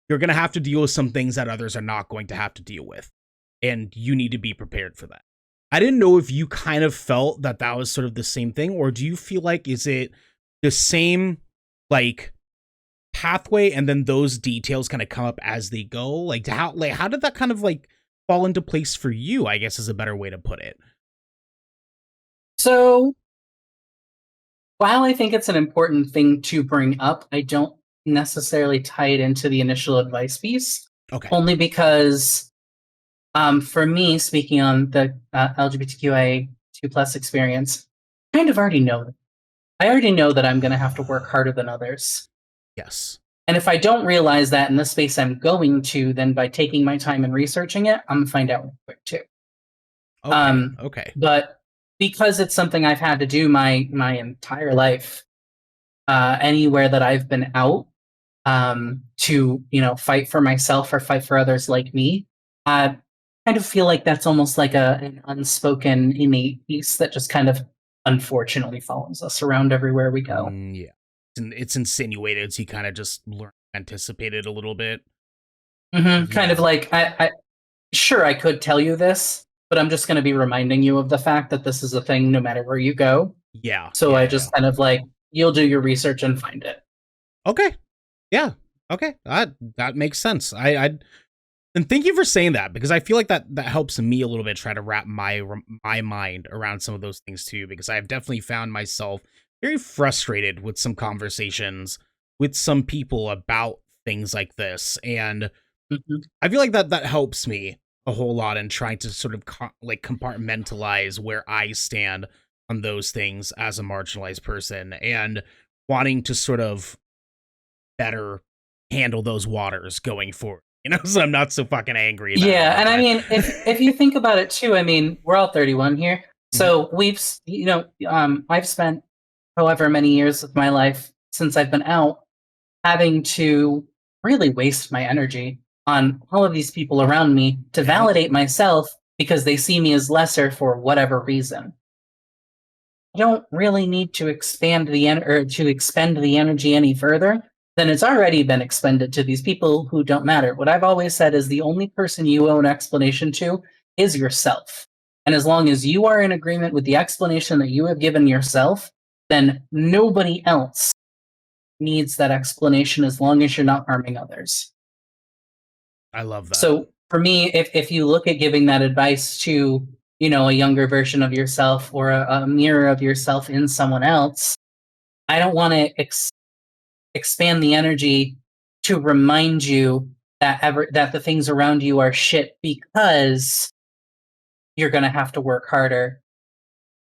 A: you're going to have to deal with some things that others are not going to have to deal with. And you need to be prepared for that. I didn't know if you kind of felt that that was sort of the same thing, or do you feel like, is it the same, like, pathway, and then those details kind of come up as they go? Like, how did that kind of, like, fall into place for you, I guess is a better way to put it.
B: So, while I think it's an important thing to bring up, I don't necessarily tie it into the initial advice piece.
A: Okay.
B: Only because, for me, speaking on the LGBTQIA2+ experience, I kind of already know that. I already know that I'm going to have to work harder than others.
A: Yes.
B: And if I don't realize that in the space I'm going to, then by taking my time and researching it, I'm going to find out real quick too.
A: Okay.
B: But because it's something I've had to do my entire life, anywhere that I've been out, to, fight for myself or fight for others like me, I kind of feel like that's almost like an unspoken innate piece that just kind of unfortunately follows us around everywhere we go.
A: Yeah. It's insinuated, so you kind of just anticipate it a little bit.
B: Kind of like, I sure, I could tell you this, but I'm just going to be reminding you of the fact that this is a thing no matter where you go.
A: Yeah.
B: So I just kind of like, you'll do your research and find it.
A: Okay. Yeah. Okay. That makes sense. And thank you for saying that, because I feel like that helps me a little bit try to wrap my mind around some of those things too, because I've definitely found myself very frustrated with some conversations with some people about things like this. And I feel like that helps me a whole lot in trying to sort of compartmentalize where I stand on those things as a marginalized person, and wanting to sort of better handle those waters going forward. So I'm not so fucking angry about it.
B: And I mean, if you think about it too, I mean, we're all 31 here. So we've, I've spent however many years of my life since I've been out having to really waste my energy on all of these people around me to validate myself because they see me as lesser for whatever reason. I don't really need to expend the energy any further than it's already been expended to these people who don't matter. What I've always said is the only person you owe an explanation to is yourself. And as long as you are in agreement with the explanation that you have given yourself, then nobody else needs that explanation, as long as you're not harming others.
A: I love that.
B: So for me, if you look at giving that advice to, a younger version of yourself or a mirror of yourself in someone else, I don't want to expand the energy to remind you that the things around you are shit because you're going to have to work harder.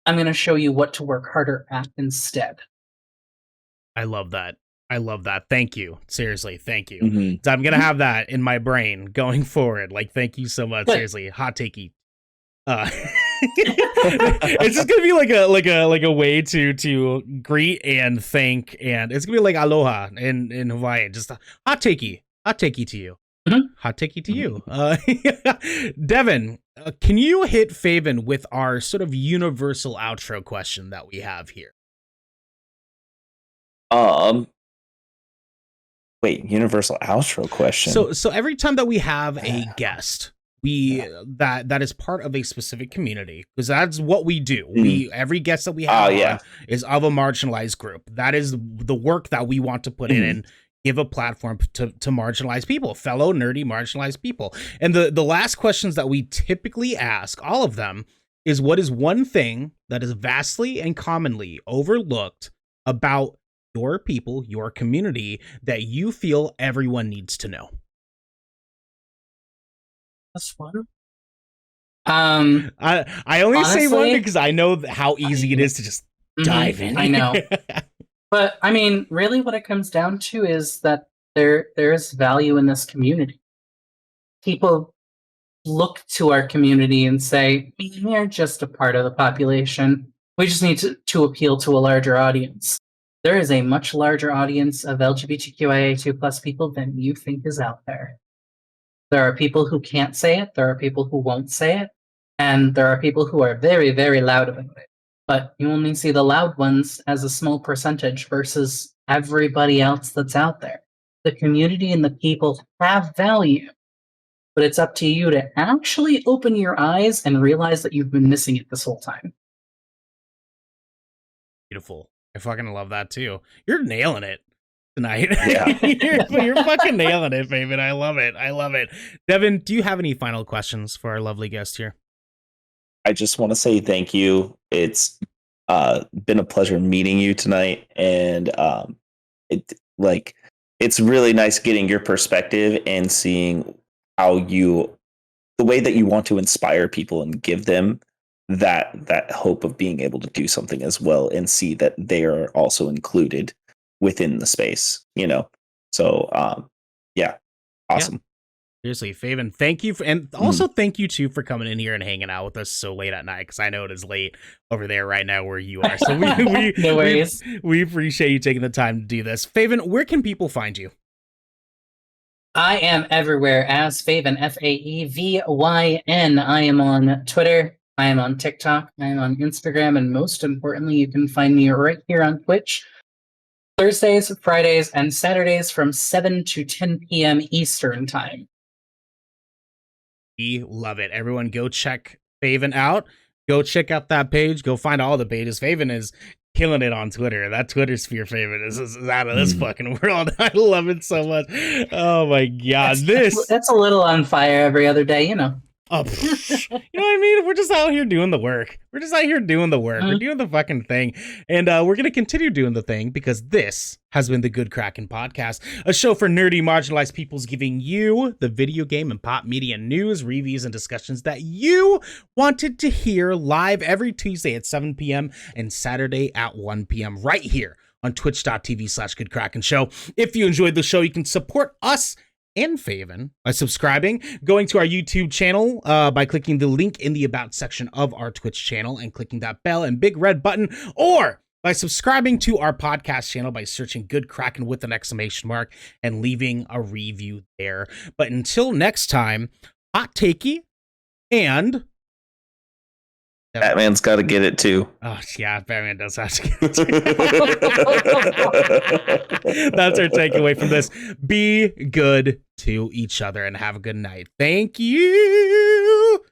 B: I'm going to show you what to work harder at instead.
A: I love that. Thank you. Seriously, thank you. So I'm going to have that in my brain going forward. Like, thank you so much. Good. Seriously, hot takey. It's just gonna be like a way to greet and thank, and it's gonna be like aloha in Hawaiian. Just hot takey to you. Hot takey to you. Devin, can you hit Faevyn with our sort of universal outro question that we have here?
C: Wait, universal outro question.
A: So every time that we have a guest, that is part of a specific community, because that's what we do. Every guest that we have on is of a marginalized group. That is the work that we want to put in, and give a platform to marginalized people, fellow nerdy marginalized people. And the last questions that we typically ask, all of them, is what is one thing that is vastly and commonly overlooked about your people, your community, that you feel everyone needs to know?
B: That's fun.
A: I only
B: honestly,
A: say one because I know how easy it is to just dive in.
B: I know. But I mean, really what it comes down to is that there's value in this community. People look to our community and say, we're just a part of the population. We just need to appeal to a larger audience. There is a much larger audience of LGBTQIA2 plus people than you think is out there. There are people who can't say it, there are people who won't say it, and there are people who are very, very loud about it. But you only see the loud ones as a small percentage versus everybody else that's out there. The community and the people have value, but it's up to you to actually open your eyes and realize that you've been missing it this whole time.
A: Beautiful. I fucking love that too. You're nailing it tonight.
C: Yeah.
A: you're fucking nailing it, Faevyn. I love it. I love it. Devin, do you have any final questions for our lovely guest here?
C: I just want to say thank you. It's been a pleasure meeting you tonight, and it's really nice getting your perspective and seeing how the way that you want to inspire people and give them that hope of being able to do something as well, and see that they are also included within the space. So yeah, awesome.
A: Yeah. Seriously, Faevyn, thank you. And also thank you, too, for coming in here and hanging out with us so late at night, because I know it is late over there right now where you are. So
B: No worries.
A: We appreciate you taking the time to do this. Faevyn, where can people find you?
B: I am everywhere as Faevyn, Faevyn. I am on Twitter. I am on TikTok. I am on Instagram. And most importantly, you can find me right here on Twitch. Thursdays, Fridays, and Saturdays from 7 to 10 p.m. Eastern Time.
A: We love it. Everyone go check Faevyn out. Go check out that page. Go find all the pages. Faevyn is killing it on Twitter. That Twitter sphere Faevyn is out of this fucking world. I love it so much. Oh my god.
B: It's a little on fire every other day, you know.
A: Oh, you know what I mean? We're just out here doing the work. We're doing the We're doing the fucking thing. And we're going to continue doing the thing because this has been the Good Kraken Podcast, a show for nerdy, marginalized peoples giving you the video game and pop media news, reviews, and discussions that you wanted to hear live every Tuesday at 7 p.m. and Saturday at 1 p.m. right here on twitch.tv/Good Kraken Show. If you enjoyed the show, you can support us and Faevyn by subscribing, going to our YouTube channel by clicking the link in the About section of our Twitch channel and clicking that bell and big red button, or by subscribing to our podcast channel by searching Good Kraken with an exclamation mark and leaving a review there. But until next time, hot takey and...
C: Batman's got to get it too.
A: Oh, yeah, Batman does have to get it too. That's our takeaway from this. Be good to each other and have a good night. Thank you.